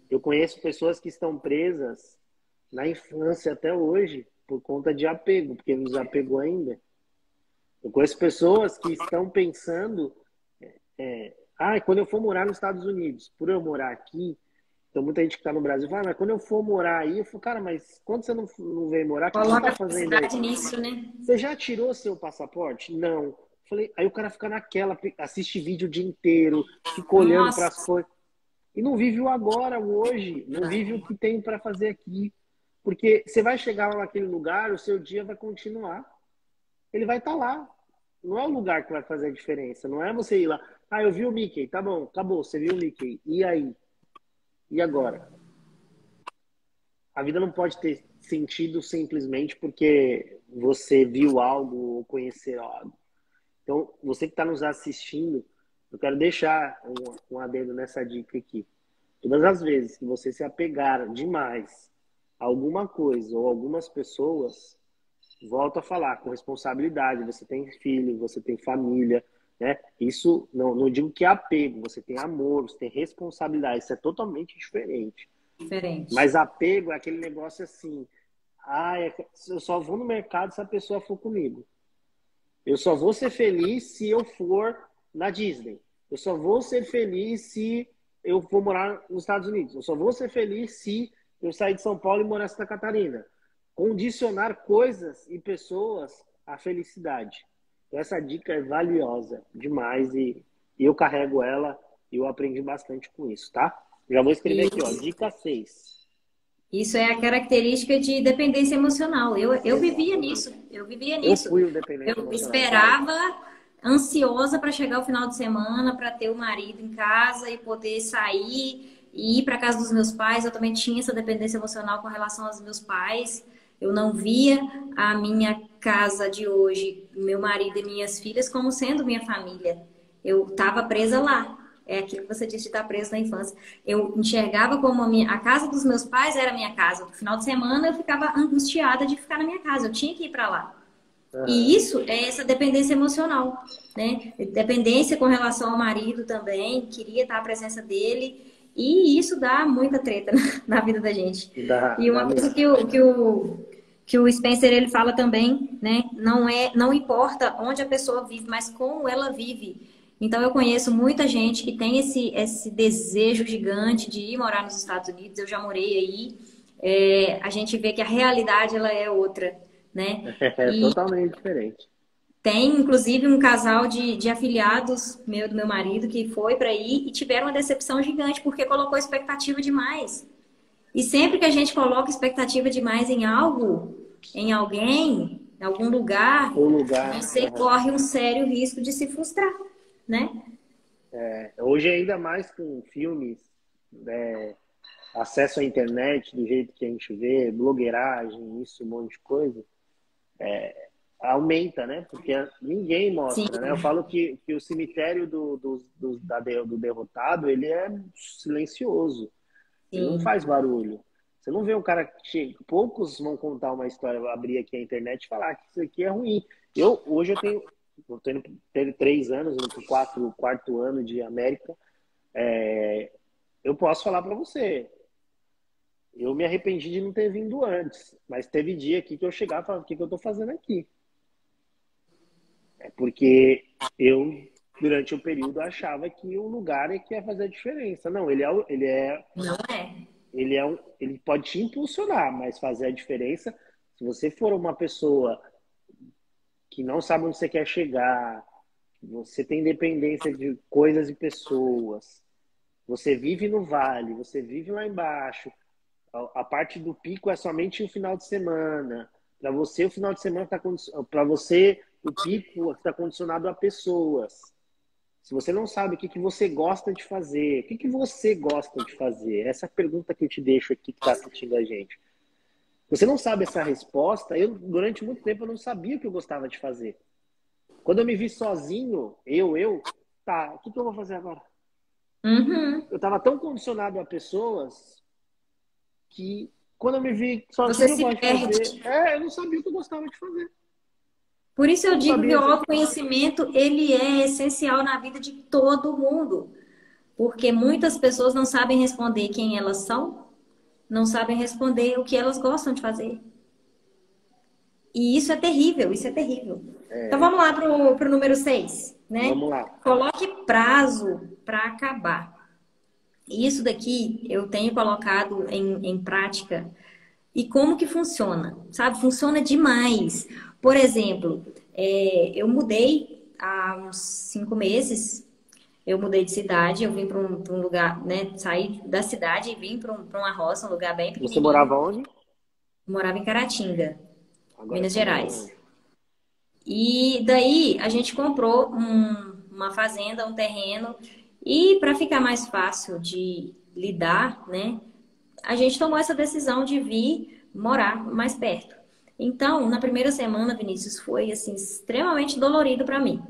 Speaker 1: Eu conheço pessoas que estão presas na infância até hoje por conta de apego, porque não desapegou ainda. Eu conheço pessoas que estão pensando, quando eu for morar nos Estados Unidos, por eu morar aqui, então muita gente que está no Brasil fala, mas quando eu for morar aí, eu falo, cara, mas quando você não vem morar, o que você
Speaker 2: Coloca
Speaker 1: está
Speaker 2: a
Speaker 1: fazendo aí?
Speaker 2: felicidade nisso, né?
Speaker 1: Você já tirou seu passaporte? Não. Falei, aí o cara fica naquela, assiste vídeo o dia inteiro, fica olhando para as
Speaker 2: Nossa.
Speaker 1: coisas. E não vive o agora, o hoje. Não vive o que tem para fazer aqui. Porque você vai chegar lá naquele lugar, o seu dia vai continuar. Ele vai estar lá. Não é o lugar que vai fazer a diferença. Não é você ir lá. Ah, eu vi o Mickey, tá bom, acabou, você viu o Mickey. E aí? E agora? A vida não pode ter sentido simplesmente porque você viu algo ou conheceu algo. Então, você que está nos assistindo, eu quero deixar um adendo nessa dica aqui. Todas as vezes que você se apegar demais a alguma coisa ou algumas pessoas, volto a falar, com responsabilidade. Você tem filho, você tem família, né? Isso, não digo que é apego, você tem amor, você tem responsabilidade. Isso é totalmente diferente.
Speaker 2: Diferente.
Speaker 1: Mas apego é aquele negócio assim, eu só vou no mercado se a pessoa for comigo. Eu só vou ser feliz se eu for na Disney. Eu só vou ser feliz se eu for morar nos Estados Unidos. Eu só vou ser feliz se eu sair de São Paulo e morar em Santa Catarina. Condicionar coisas e pessoas à felicidade. Essa dica é valiosa demais e eu carrego ela e eu aprendi bastante com isso, tá? Já vou escrever aqui, ó,
Speaker 2: Isso,
Speaker 1: dica 6.
Speaker 2: isso é a característica de dependência emocional. Eu vivia
Speaker 1: Exato.
Speaker 2: nisso, eu vivia
Speaker 1: Eu
Speaker 2: nisso.
Speaker 1: fui o dependente
Speaker 2: Eu
Speaker 1: emocional também.
Speaker 2: esperava ansiosa para chegar o final de semana, para ter o marido em casa e poder sair e ir para casa dos meus pais. Eu também tinha essa dependência emocional com relação aos meus pais. Eu não via a minha casa de hoje, meu marido e minhas filhas, como sendo minha família. Eu estava presa lá. É aquilo que você disse de estar preso na infância. Eu enxergava como a casa dos meus pais era a minha casa. No final de semana eu ficava angustiada de ficar na minha casa. Eu tinha que ir para lá. E
Speaker 1: Aham.
Speaker 2: isso é essa dependência emocional, né? Dependência com relação ao marido também, queria estar a presença dele, e isso dá muita treta na vida da gente. E
Speaker 1: Dá
Speaker 2: uma coisa
Speaker 1: mesmo.
Speaker 2: que o Spencer ele fala também, né? Não importa onde a pessoa vive, mas como ela vive. Então eu conheço muita gente que tem esse desejo gigante de ir morar nos Estados Unidos. Eu já morei aí. A gente vê que a realidade ela é outra, né?
Speaker 1: É totalmente diferente.
Speaker 2: Tem, inclusive, um casal de afiliados do meu marido que foi para aí e tiveram uma decepção gigante porque colocou expectativa demais. E sempre que a gente coloca expectativa demais em algo, em alguém, em algum lugar,
Speaker 1: O lugar.
Speaker 2: você
Speaker 1: Aham.
Speaker 2: corre um sério risco de se frustrar, né?
Speaker 1: Hoje, ainda mais com filmes, né, acesso à internet do jeito que a gente vê, blogueiragem, isso, um monte de coisa, aumenta, né? Porque ninguém
Speaker 2: Sim,
Speaker 1: mostra, né? Eu falo que o cemitério do derrotado, ele é silencioso. Ele não
Speaker 2: sim.
Speaker 1: faz barulho. Você não vê um cara que chega. Poucos vão contar uma história, vou abrir aqui a internet e falar que isso aqui é ruim. Hoje eu tenho 3 anos, indo pro quarto ano de América. Eu posso falar para você. Eu me arrependi de não ter vindo antes, mas teve dia aqui que eu chegava e falava, o que eu tô fazendo aqui? É porque eu, durante o período, achava que o lugar é que ia fazer a diferença. Não,
Speaker 2: Não é.
Speaker 1: ele pode te impulsionar, mas fazer a diferença, se você for uma pessoa que não sabe onde você quer chegar, você tem dependência de coisas e pessoas, você vive no vale, você vive lá embaixo, a parte do pico é somente o final de semana. Para você, o final de semana está para você, o pico está condicionado a pessoas. Se você não sabe o que você gosta de fazer, o que você gosta de fazer? Essa é a pergunta que eu te deixo aqui que está assistindo a gente. Você não sabe essa resposta? Durante muito tempo, eu não sabia o que eu gostava de fazer. Quando eu me vi sozinho, tá, o que eu vou fazer agora?
Speaker 2: Uhum.
Speaker 1: Eu estava tão condicionado a pessoas que quando eu me vi
Speaker 2: Você
Speaker 1: sozinho, eu
Speaker 2: se
Speaker 1: gosto de fazer.
Speaker 2: perde.
Speaker 1: Eu não sabia o que eu gostava de fazer.
Speaker 2: Por isso
Speaker 1: Eu
Speaker 2: eu
Speaker 1: não
Speaker 2: digo que
Speaker 1: sabia
Speaker 2: o
Speaker 1: se.
Speaker 2: autoconhecimento, ele é essencial na vida de todo mundo. Porque muitas pessoas não sabem responder quem elas são, não sabem responder o que elas gostam de fazer. E isso é terrível, isso é terrível. Então vamos lá para o número 6, né?
Speaker 1: Vamos lá.
Speaker 2: Coloque prazo para acabar. Isso daqui eu tenho colocado em prática. E como que funciona? Sabe? Funciona demais. Por exemplo, eu mudei há uns 5 meses. Eu mudei de cidade, eu vim para um lugar, né? Saí da cidade e vim para uma roça, um lugar bem
Speaker 1: Você
Speaker 2: pequenininho.
Speaker 1: morava onde?
Speaker 2: Eu morava em Caratinga,
Speaker 1: Agora você
Speaker 2: Minas
Speaker 1: está morando
Speaker 2: Gerais.
Speaker 1: onde?
Speaker 2: E daí a gente comprou uma fazenda, um terreno. E para ficar mais fácil de lidar, né, a gente tomou essa decisão de vir morar mais perto. Então, na primeira semana, Vinícius, foi assim extremamente dolorido para mim,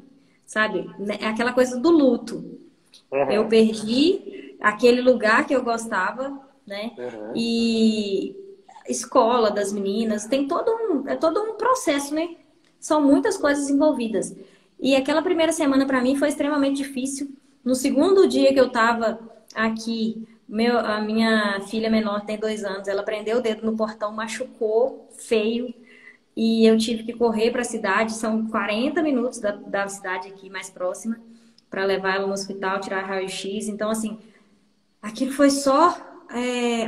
Speaker 2: sabe? É aquela coisa do luto. Eu
Speaker 1: Aham,
Speaker 2: perdi aquele lugar que eu gostava, né?
Speaker 1: aham.
Speaker 2: E escola das meninas, tem todo um processo, né? São muitas coisas envolvidas. E aquela primeira semana para mim foi extremamente difícil. No segundo dia que eu estava aqui, a minha filha menor tem 2 anos, ela prendeu o dedo no portão, machucou feio. E eu tive que correr para a cidade, são 40 minutos da cidade aqui mais próxima, para levar ela no hospital, tirar raio-x. Então, assim, aquilo foi só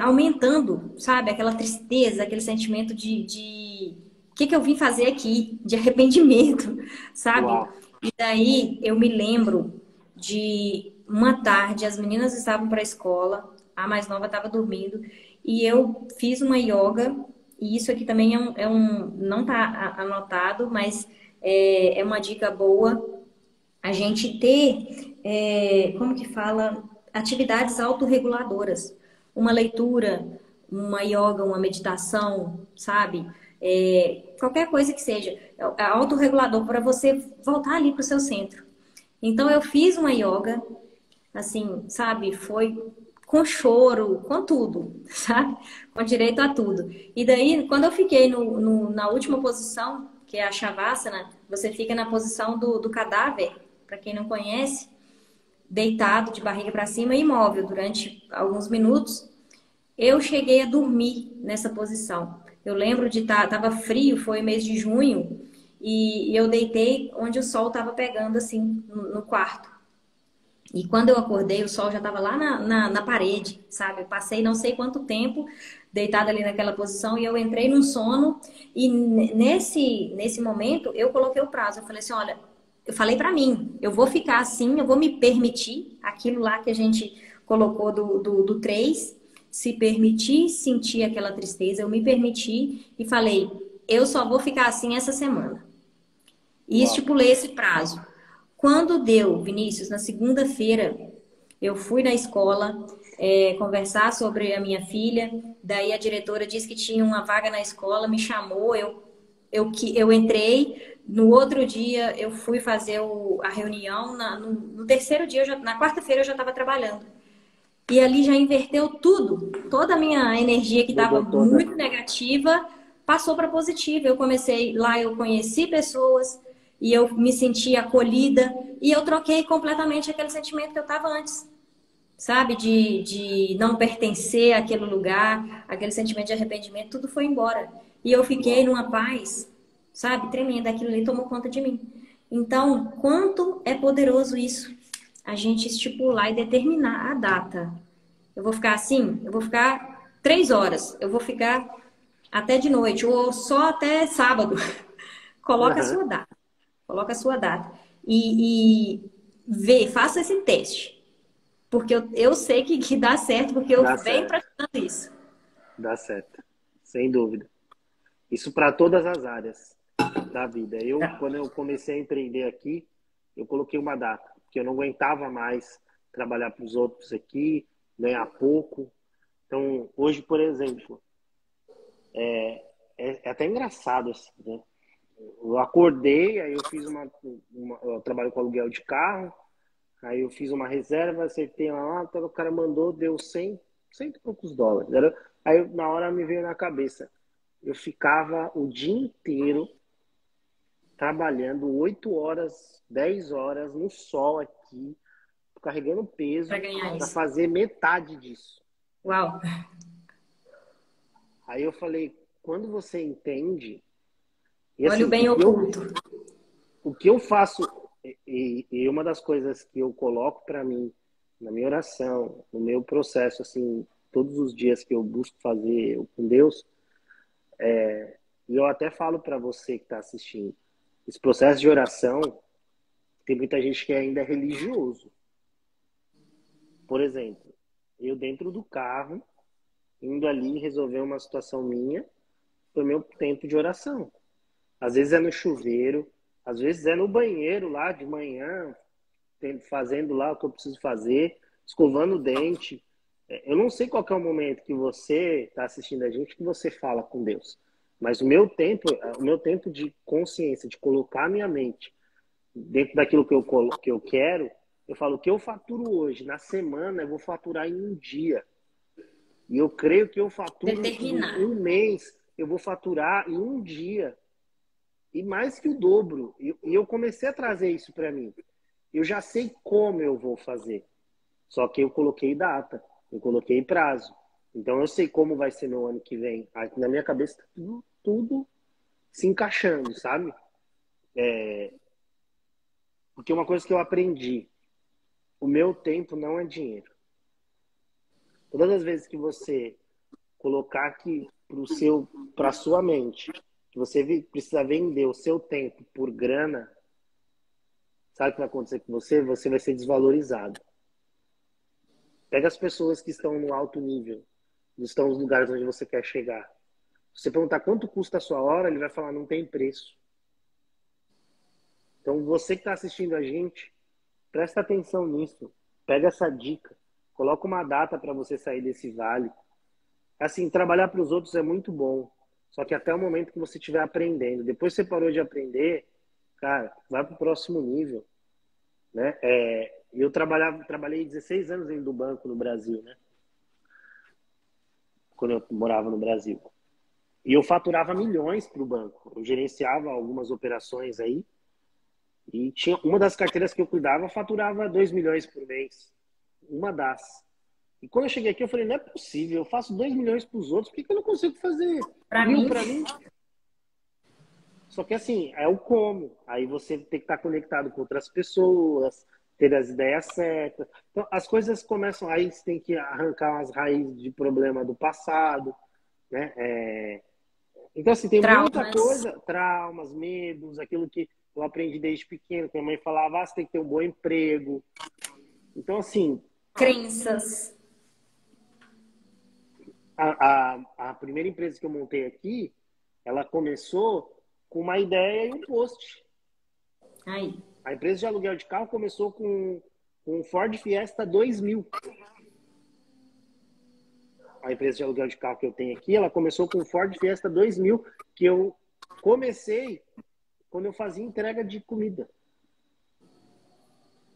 Speaker 2: aumentando, sabe? Aquela tristeza, aquele sentimento de o que eu vim fazer aqui, de arrependimento, sabe?
Speaker 1: Uau.
Speaker 2: E daí eu me lembro de uma tarde, as meninas estavam para a escola, a mais nova estava dormindo, e eu fiz uma yoga, e isso aqui também não está anotado, mas é uma dica boa a gente ter, como que fala, atividades autorreguladoras. Uma leitura, uma yoga, uma meditação, sabe? Qualquer coisa que seja. É autorregulador para você voltar ali para o seu centro. Então, eu fiz uma yoga, assim, sabe? Foi com choro, com tudo, sabe? Com direito a tudo. E daí, quando eu fiquei na última posição, que é a Shavasana, você fica na posição do cadáver, para quem não conhece, deitado de barriga para cima e imóvel durante alguns minutos. Eu cheguei a dormir nessa posição. Eu lembro de tava frio, foi mês de junho, e eu deitei onde o sol estava pegando assim no quarto. E quando eu acordei, o sol já estava lá na parede, sabe? Eu passei não sei quanto tempo deitada ali naquela posição e eu entrei num sono. E nesse momento, eu coloquei o prazo. Eu falei assim: olha, eu falei para mim, eu vou ficar assim, eu vou me permitir aquilo lá que a gente colocou do 3, se permitir sentir aquela tristeza. Eu me permiti e falei: eu só vou ficar assim essa semana. E
Speaker 1: Uau.
Speaker 2: estipulei esse prazo. Quando deu, Vinícius, na segunda-feira, eu fui na escola conversar sobre a minha filha. Daí a diretora disse que tinha uma vaga na escola, me chamou, eu entrei. No outro dia, eu fui fazer a reunião. No terceiro dia, na quarta-feira, eu já estava trabalhando. E ali já inverteu tudo. Toda a minha energia que estava
Speaker 1: Mudou toda.
Speaker 2: muito negativa passou para positiva. Eu comecei lá, eu conheci pessoas e eu me senti acolhida e eu troquei completamente aquele sentimento que eu estava antes, sabe? De não pertencer àquele lugar, aquele sentimento de arrependimento, tudo foi embora. E eu fiquei
Speaker 1: Uau.
Speaker 2: numa paz, sabe? Tremenda. Aquilo ali tomou conta de mim. Então, quanto é poderoso isso? A gente estipular e determinar a data. Eu vou ficar assim, eu vou ficar 3 horas, eu vou ficar até de noite, ou só até sábado. Coloca a
Speaker 1: Aham.
Speaker 2: sua data. Coloca a sua data. E vê, faça esse teste. Porque eu sei que dá certo, porque eu
Speaker 1: Dá
Speaker 2: venho
Speaker 1: certo.
Speaker 2: praticando isso.
Speaker 1: Dá certo. Sem dúvida. Isso para todas as áreas da vida. Quando eu comecei a empreender aqui, eu coloquei uma data, porque eu não aguentava mais trabalhar para os outros aqui, ganhar pouco. Então, hoje, por exemplo, é até engraçado assim, né? Eu acordei, aí eu fiz eu trabalho com aluguel de carro, aí eu fiz uma reserva, acertei lá, o cara mandou, deu 100 e poucos dólares. Aí na hora me veio na cabeça, eu ficava o dia inteiro trabalhando 8 horas, 10 horas no sol aqui, carregando
Speaker 2: Para
Speaker 1: peso
Speaker 2: ganhar
Speaker 1: para
Speaker 2: isso.
Speaker 1: fazer metade disso.
Speaker 2: Uau!
Speaker 1: Aí eu falei, quando você entende, e
Speaker 2: Olha o
Speaker 1: assim,
Speaker 2: bem oculto.
Speaker 1: o que eu faço, e uma das coisas que eu coloco para mim, na minha oração, no meu processo, assim, todos os dias que eu busco fazer com Deus, e eu até falo para você que está assistindo, esse processo de oração, tem muita gente que ainda é religioso. Por exemplo, eu dentro do carro, indo ali resolver uma situação minha, foi meu tempo de oração. Às vezes é no chuveiro, às vezes é no banheiro lá de manhã, fazendo lá o que eu preciso fazer, escovando o dente. Eu não sei qual que é o momento que você está assistindo a gente que você fala com Deus. Mas o meu tempo de consciência, de colocar a minha mente dentro daquilo que eu quero, eu falo, o que eu faturo hoje, na semana, eu vou faturar em um dia. E eu creio que eu faturo em
Speaker 2: Determinar.
Speaker 1: um mês, eu vou faturar em um dia. E mais que o dobro. E eu comecei a trazer isso para mim. Eu já sei como eu vou fazer. Só que eu coloquei data, eu coloquei prazo. Então eu sei como vai ser meu ano que vem. Aqui na minha cabeça tá tudo se encaixando, sabe? Porque uma coisa que eu aprendi, o meu tempo não é dinheiro. Todas as vezes que você colocar aqui para sua mente, que você precisa vender o seu tempo por grana, sabe o que vai acontecer com você? Você vai ser desvalorizado. Pega as pessoas que estão no alto nível, estão nos lugares onde você quer chegar. Se você perguntar quanto custa a sua hora, ele vai falar, não tem preço. Então, você que está assistindo a gente, presta atenção nisso. Pega essa dica. Coloca uma data para você sair desse vale. Assim, trabalhar para os outros é muito bom. Só que até o momento que você estiver aprendendo. Depois que você parou de aprender, cara, vai para o próximo nível. Né? Eu trabalhei 16 anos dentro do banco no Brasil, né? Quando eu morava no Brasil. E eu faturava milhões para o banco. Eu gerenciava algumas operações aí. E tinha uma das carteiras que eu cuidava faturava 2 milhões por mês. Uma das. E quando eu cheguei aqui, eu falei, não é possível, eu faço 2 milhões para os outros, por que eu não consigo fazer
Speaker 2: Para
Speaker 1: 1.000
Speaker 2: mim,
Speaker 1: para mim? Só que assim, é o como. Aí você tem que estar conectado com outras pessoas, ter as ideias certas. Então, as coisas começam, aí você tem que arrancar as raízes de problema do passado, né? Então, assim, tem muita
Speaker 2: traumas,
Speaker 1: coisa, traumas, medos, aquilo que eu aprendi desde pequeno, que a mãe falava, você tem que ter um bom emprego. Então, assim,
Speaker 2: crenças.
Speaker 1: a primeira empresa que eu montei aqui, ela começou com uma ideia e um post.
Speaker 2: Aí.
Speaker 1: A empresa de aluguel de carro começou com um Ford Fiesta 2000. A empresa de aluguel de carro que eu tenho aqui, ela começou com um Ford Fiesta 2000, que eu comecei quando eu fazia entrega de comida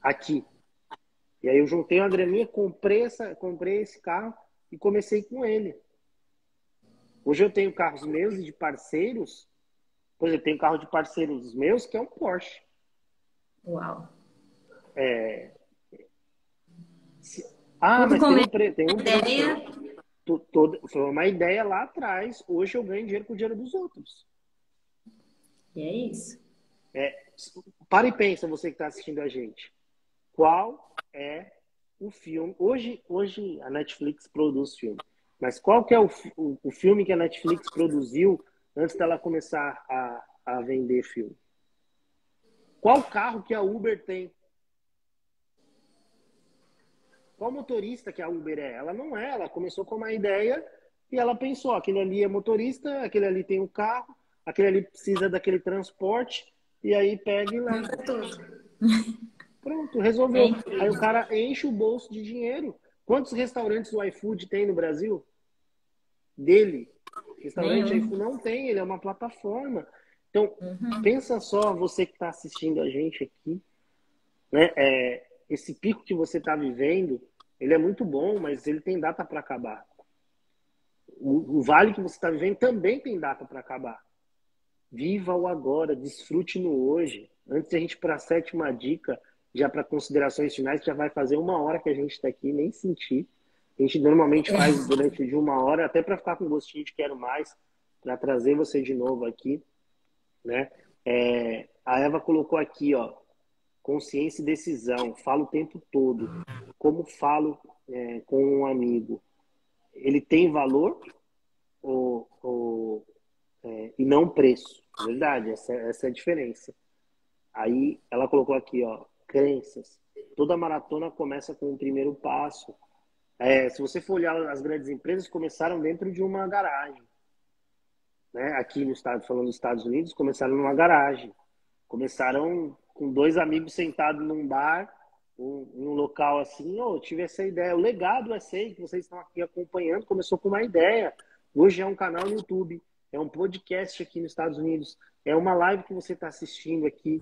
Speaker 1: aqui. E aí eu juntei uma graninha, comprei esse carro e comecei com ele. Hoje eu tenho carros meus e de parceiros. Por exemplo, tem um carro de parceiros meus que é um Porsche.
Speaker 2: Uau.
Speaker 1: É...
Speaker 2: Tudo
Speaker 1: Mas tem
Speaker 2: começa
Speaker 1: tem
Speaker 2: com
Speaker 1: um
Speaker 2: a
Speaker 1: preço.
Speaker 2: ideia.
Speaker 1: Foi uma ideia lá atrás. Hoje eu ganho dinheiro com o dinheiro dos outros.
Speaker 2: E é isso.
Speaker 1: Para e pensa, você que está assistindo a gente. Qual é o filme? Hoje a Netflix produz filme. Mas qual que é o filme que a Netflix produziu antes dela começar a vender filme? Qual carro que a Uber tem? Qual motorista que a Uber é? Ela não é. Ela começou com uma ideia e ela pensou, aquele ali é motorista, aquele ali tem um carro, aquele ali precisa daquele transporte, e aí pega e
Speaker 2: Junta
Speaker 1: leva.
Speaker 2: tudo.
Speaker 1: Pronto,
Speaker 2: É
Speaker 1: resolveu. Aí o
Speaker 2: incrível.
Speaker 1: cara enche o bolso de dinheiro. Quantos restaurantes o iFood tem no Brasil? Dele. Restaurante
Speaker 2: Nenhum.
Speaker 1: iFood não tem, ele é uma plataforma. Então,
Speaker 2: Uhum.
Speaker 1: pensa só, você que está assistindo a gente aqui, né? Esse pico que você está vivendo, ele é muito bom, mas ele tem data para acabar. O vale que você está vivendo também tem data para acabar. Viva o agora, desfrute no hoje. Antes de a gente ir para a sétima dica, já para considerações finais, que já vai fazer 1 hora que a gente está aqui, nem sentir. A gente normalmente faz durante de 1 hora, até para ficar com gostinho de quero mais, para trazer você de novo aqui, né? A Eva colocou aqui, ó, consciência e decisão. Falo o tempo todo. Como falo com um amigo? Ele tem valor e não preço? Verdade, essa é a diferença. Aí ela colocou aqui, ó, crenças. Toda maratona começa com o primeiro passo. Se você for olhar, as grandes empresas começaram dentro de uma garagem. Né? Aqui no estado, falando dos Estados Unidos, começaram numa garagem. Começaram com 2 amigos sentados num bar um local assim, eu tive essa ideia. O Legado SEI, que vocês estão aqui acompanhando, começou com uma ideia. Hoje é um canal no YouTube, é um podcast aqui nos Estados Unidos, é uma live que você está assistindo aqui.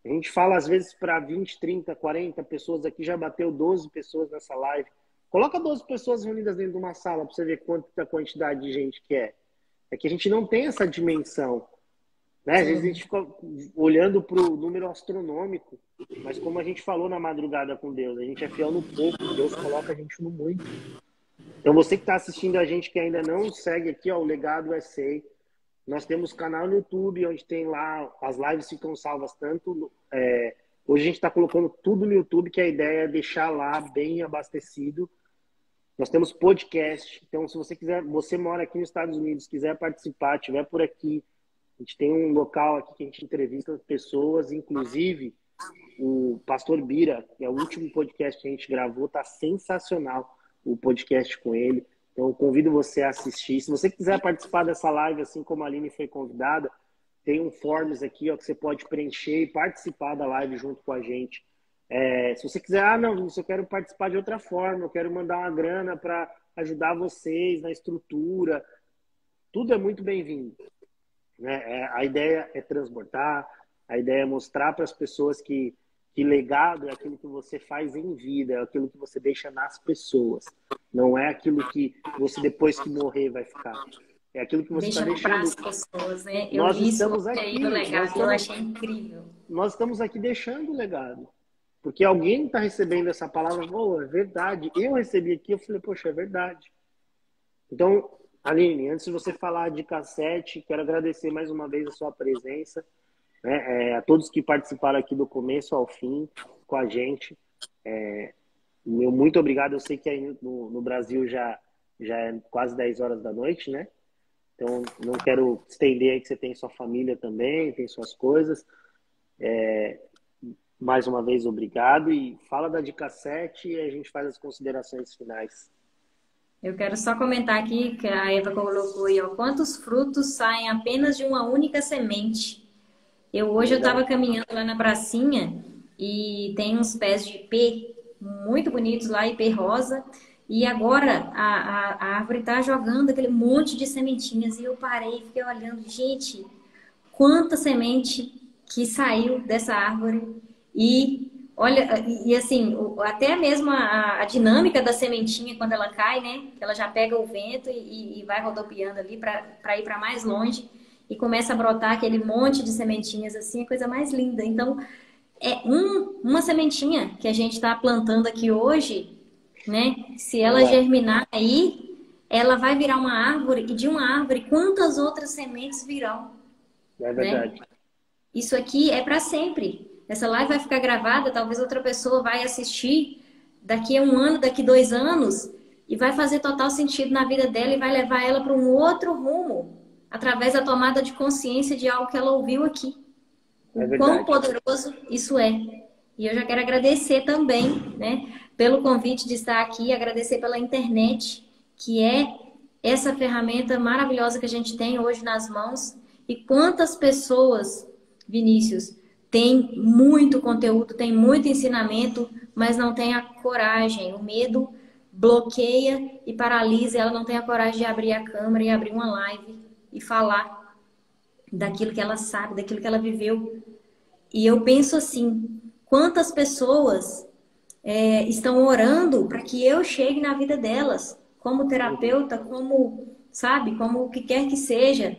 Speaker 1: A gente fala às vezes para 20, 30, 40 pessoas aqui, já bateu 12 pessoas nessa live. Coloca 12 pessoas reunidas dentro de uma sala para você ver quanta quantidade de gente que é. É que a gente não tem essa dimensão, né? Às vezes a gente fica olhando para o número astronômico, mas como a gente falou na madrugada com Deus, a gente é fiel no pouco, Deus coloca a gente no muito. Então você que está assistindo a gente que ainda não segue aqui, ó, o Legado SEI, nós temos canal no YouTube, onde tem lá, as lives ficam salvas tanto... hoje a gente está colocando tudo no YouTube, que a ideia é deixar lá bem abastecido. Nós temos podcast, então se você quiser, você mora aqui nos Estados Unidos, quiser participar, estiver por aqui, a gente tem um local aqui que a gente entrevista pessoas, inclusive o Pastor Bira, que é o último podcast que a gente gravou, tá sensacional o podcast com ele. Então eu convido você a assistir. Se você quiser participar dessa live, assim como a Aline foi convidada, tem um forms aqui, ó, que você pode preencher e participar da live junto com a gente. Se você quiser, não, eu quero participar de outra forma, eu quero mandar uma grana para ajudar vocês na estrutura, tudo é muito bem-vindo, né? A ideia é transbordar, a ideia é mostrar para as pessoas que legado é aquilo que você faz em vida, é aquilo que você deixa nas pessoas, não é aquilo que você depois que morrer vai ficar. É aquilo que você está deixando.
Speaker 2: Para as pessoas, né?
Speaker 1: Nós estamos aqui
Speaker 2: no legado, eu achei incrível.
Speaker 1: Nós estamos aqui deixando o legado. Porque alguém está recebendo essa palavra, é verdade. Eu recebi aqui, eu falei, poxa, é verdade. Então, Aline, antes de você falar de cassete, quero agradecer mais uma vez a sua presença, né? A todos que participaram aqui do começo ao fim com a gente. Meu muito obrigado. Eu sei que aí no Brasil já é quase 10 horas da noite, né? Então, não quero estender aí que você tem sua família também, tem suas coisas. Mais uma vez, obrigado. E fala da Dica 7 e a gente faz as considerações finais.
Speaker 2: Eu quero só comentar aqui que a Eva colocou aí, ó, quantos frutos saem apenas de uma única semente. Hoje eu estava caminhando lá na pracinha e tem uns pés de ipê muito bonitos lá, ipê rosa. E agora a árvore está jogando aquele monte de sementinhas. E eu parei e fiquei olhando, gente, quanta semente que saiu dessa árvore. E olha, e assim, até mesmo a dinâmica da sementinha quando ela cai, né? Ela já pega o vento e vai rodopiando ali para ir para mais longe e começa a brotar aquele monte de sementinhas assim, a coisa mais linda. Então, é uma sementinha que a gente está plantando aqui hoje, né? Se ela germinar aí, ela vai virar uma árvore e de uma árvore, quantas outras sementes virão?
Speaker 1: É verdade.
Speaker 2: Né? Isso aqui é para sempre. Essa live vai ficar gravada, talvez outra pessoa vai assistir daqui a 1 ano, daqui a 2 anos, e vai fazer total sentido na vida dela e vai levar ela para um outro rumo, através da tomada de consciência de algo que ela ouviu aqui. O quão poderoso isso é. E eu já quero agradecer também, né, pelo convite de estar aqui, agradecer pela internet, que é essa ferramenta maravilhosa que a gente tem hoje nas mãos. E quantas pessoas, Vinícius, tem muito conteúdo, tem muito ensinamento, mas não tem a coragem. O medo bloqueia e paralisa. Ela não tem a coragem de abrir a câmera e abrir uma live e falar daquilo que ela sabe, daquilo que ela viveu. E eu penso assim, quantas pessoas estão orando para que eu chegue na vida delas, como terapeuta, como, sabe, como o que quer que seja.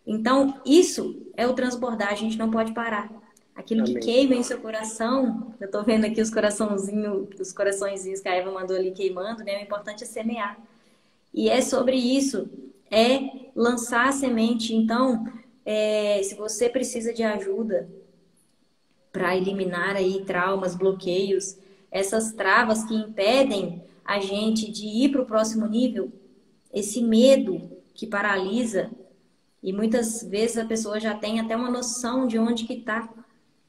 Speaker 2: Então, isso é o transbordar, a gente não pode parar. Aquilo que queima em seu coração, eu tô vendo aqui os coraçõezinhos que a Eva mandou ali queimando, né? O importante é semear. E é sobre isso, é lançar a semente. Então, se você precisa de ajuda para eliminar aí traumas, bloqueios, essas travas que impedem a gente de ir para o próximo nível, esse medo que paralisa, e muitas vezes a pessoa já tem até uma noção de onde que está.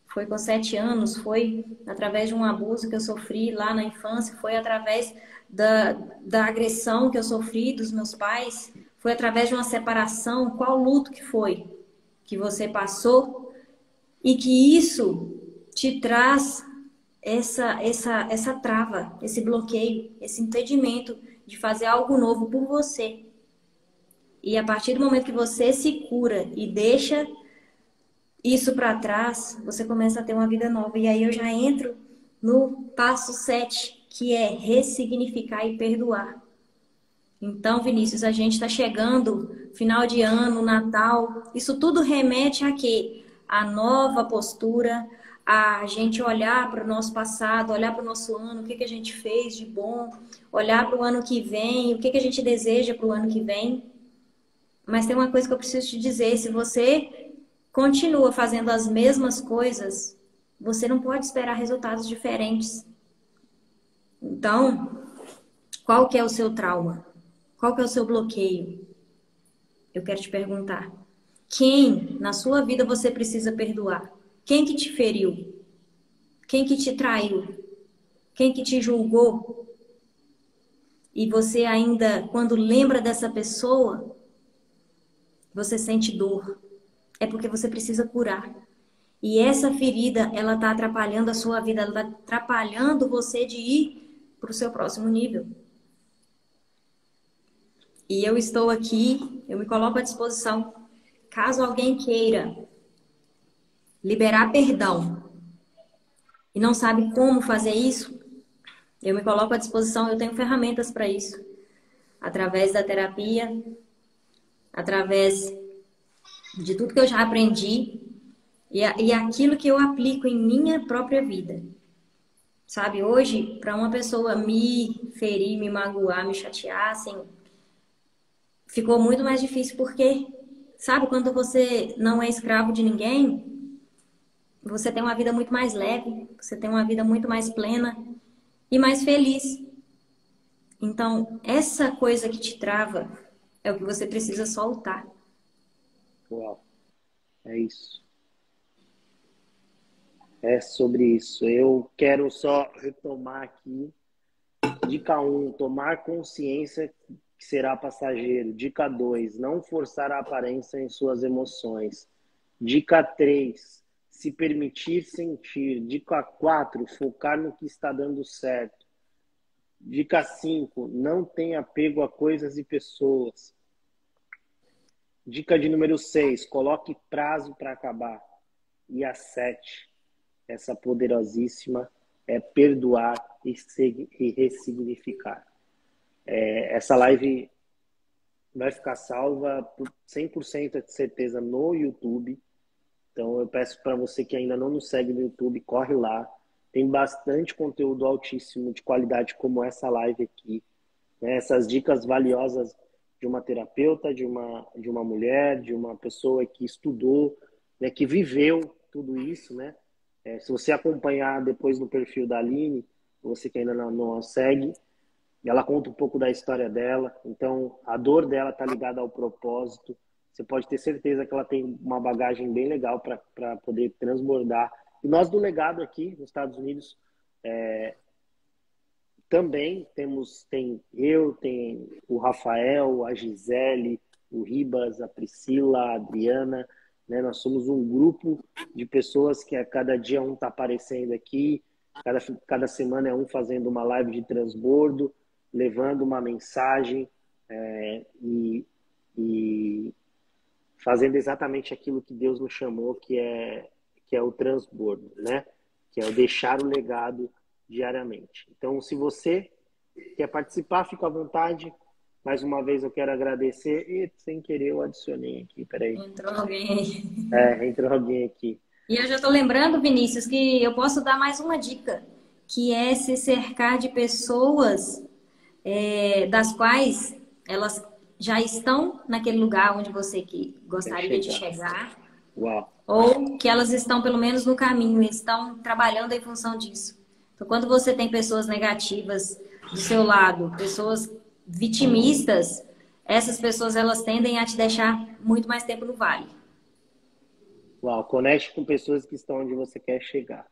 Speaker 2: Foi com 7 anos, foi através de um abuso que eu sofri lá na infância, foi através da agressão que eu sofri dos meus pais, foi através de uma separação. Qual luto que foi que você passou e que isso te traz essa trava, esse bloqueio, esse impedimento de fazer algo novo por você. E a partir do momento que você se cura e deixa isso para trás, você começa a ter uma vida nova. E aí eu já entro no passo 7, que é ressignificar e perdoar. Então, Vinícius, a gente está chegando, final de ano, Natal, isso tudo remete a quê? A nova postura, a gente olhar para o nosso passado, olhar para o nosso ano, o que que a gente fez de bom, olhar para o ano que vem, o que que a gente deseja para o ano que vem. Mas tem uma coisa que eu preciso te dizer, se você continua fazendo as mesmas coisas, você não pode esperar resultados diferentes. Então, qual que é o seu trauma? Qual que é o seu bloqueio? Eu quero te perguntar. Quem na sua vida você precisa perdoar? Quem que te feriu? Quem que te traiu? Quem que te julgou? E você ainda, quando lembra dessa pessoa, você sente dor. É porque você precisa curar. E essa ferida, ela está atrapalhando a sua vida, ela está atrapalhando você de ir para o seu próximo nível. E eu estou aqui, eu me coloco à disposição, caso alguém queira liberar perdão e não sabe como fazer isso, eu me coloco à disposição, eu tenho ferramentas para isso. Através da terapia, através de tudo que eu já aprendi e aquilo que eu aplico em minha própria vida. Sabe, hoje, para uma pessoa me ferir, me magoar, me chatear, assim, ficou muito mais difícil porque, sabe, quando você não é escravo de ninguém, você tem uma vida muito mais leve, você tem uma vida muito mais plena e mais feliz. Então, essa coisa que te trava é o que você precisa soltar.
Speaker 1: Uau, é isso. É sobre isso. Eu quero só retomar aqui. Dica 1, tomar consciência que será passageiro. Dica 2, não forçar a aparência em suas emoções. Dica 3, se permitir sentir. Dica 4, focar no que está dando certo. Dica 5, não tenha apego a coisas e pessoas. Dica de número 6, coloque prazo para acabar. E a 7, essa poderosíssima, é perdoar e ressignificar. Essa live vai ficar salva por 100% de certeza no YouTube. Então eu peço para você que ainda não nos segue no YouTube, corre lá. Tem bastante conteúdo altíssimo de qualidade como essa live aqui. Né? Essas dicas valiosas de uma terapeuta, de uma mulher, de uma pessoa que estudou, né, que viveu tudo isso, né? Se você acompanhar depois no perfil da Aline, você que ainda não a segue, ela conta um pouco da história dela. Então, a dor dela está ligada ao propósito. Você pode ter certeza que ela tem uma bagagem bem legal para poder transbordar. E nós do Legado aqui, nos Estados Unidos, também tem o Rafael, a Gisele, o Ribas, a Priscila, a Adriana, né? Nós somos um grupo de pessoas que a cada dia um está aparecendo aqui, cada semana é um fazendo uma live de transbordo, levando uma mensagem e fazendo exatamente aquilo que Deus nos chamou, que é o transbordo, né? Que é o deixar o legado diariamente. Então, se você quer participar, fica à vontade. Mais uma vez eu quero agradecer. E sem querer eu adicionei aqui, peraí.
Speaker 2: Entrou alguém.
Speaker 1: Entrou alguém aqui.
Speaker 2: E eu já estou lembrando, Vinícius, que eu posso dar mais uma dica, que é se cercar de pessoas das quais elas já estão naquele lugar onde você gostaria de chegar.
Speaker 1: Uau.
Speaker 2: Ou que elas estão pelo menos no caminho, estão trabalhando em função disso. Então, quando você tem pessoas negativas do seu lado, pessoas vitimistas, essas pessoas elas tendem a te deixar muito mais tempo no vale.
Speaker 1: Uau, conecte com pessoas que estão onde você quer chegar.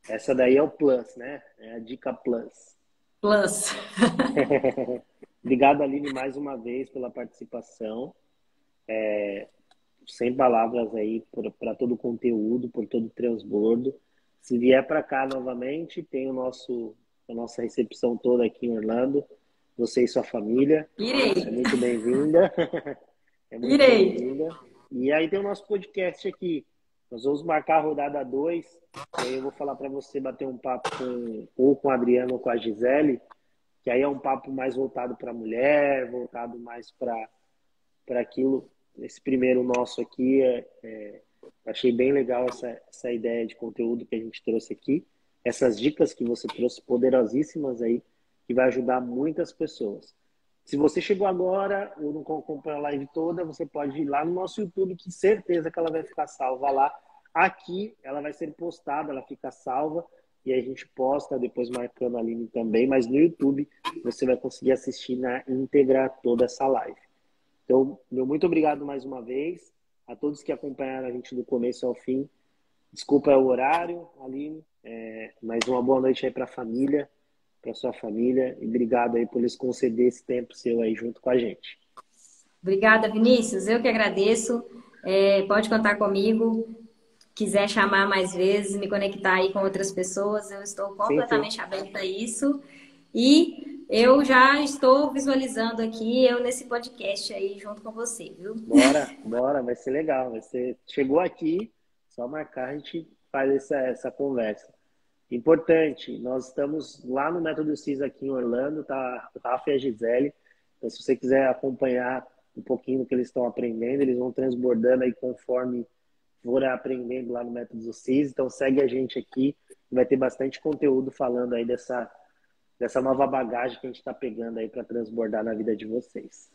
Speaker 1: Essa daí é o plus, né? É a dica plus.
Speaker 2: Plus.
Speaker 1: Obrigado, Aline, mais uma vez pela participação. Sem palavras aí para todo o conteúdo, por todo o transbordo. Se vier para cá novamente, tem a nossa recepção toda aqui em Orlando. Você e sua família. É
Speaker 2: Irei.
Speaker 1: muito bem-vinda. É muito
Speaker 2: Irei.
Speaker 1: bem-vinda. E aí tem o nosso podcast aqui. Nós vamos marcar a rodada 2. E aí eu vou falar para você bater um papo ou com a Adriana ou com a Gisele, que aí é um papo mais voltado para a mulher, voltado mais para aquilo. Esse primeiro nosso aqui, achei bem legal essa ideia de conteúdo que a gente trouxe aqui. Essas dicas que você trouxe poderosíssimas aí, que vai ajudar muitas pessoas. Se você chegou agora ou não acompanhou a live toda, você pode ir lá no nosso YouTube, que certeza que ela vai ficar salva lá. Aqui ela vai ser postada, ela fica salva e a gente posta, depois marcando a Aline também, mas no YouTube você vai conseguir assistir na íntegra toda essa live. Então, meu muito obrigado mais uma vez a todos que acompanharam a gente do começo ao fim. Desculpa o horário, Aline, mas uma boa noite aí para a família, para sua família, e obrigado aí por eles conceder esse tempo seu aí junto com a gente.
Speaker 2: Obrigada, Vinícius. Eu que agradeço. Pode contar comigo. Quiser chamar mais vezes, me conectar aí com outras pessoas, eu estou completamente aberta a isso. E eu já estou visualizando aqui eu nesse podcast aí junto com você, viu?
Speaker 1: Bora, vai ser legal. Chegou aqui, só marcar, a gente faz essa conversa. Importante, nós estamos lá no Método CIS aqui em Orlando, tá o Rafa e a Gisele. Então, se você quiser acompanhar um pouquinho do que eles estão aprendendo, eles vão transbordando aí conforme for aprendendo lá no Método CIS. Então, segue a gente aqui, vai ter bastante conteúdo falando aí dessa nova bagagem que a gente está pegando aí para transbordar na vida de vocês.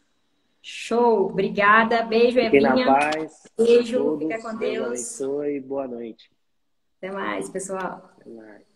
Speaker 2: Show! Obrigada. Beijo,
Speaker 1: Fiquem
Speaker 2: Evinha.
Speaker 1: na paz.
Speaker 2: Beijo.
Speaker 1: Todos,
Speaker 2: Fica com Deus.
Speaker 1: Deus abençoe. Boa noite.
Speaker 2: Até mais, pessoal.
Speaker 1: Até mais.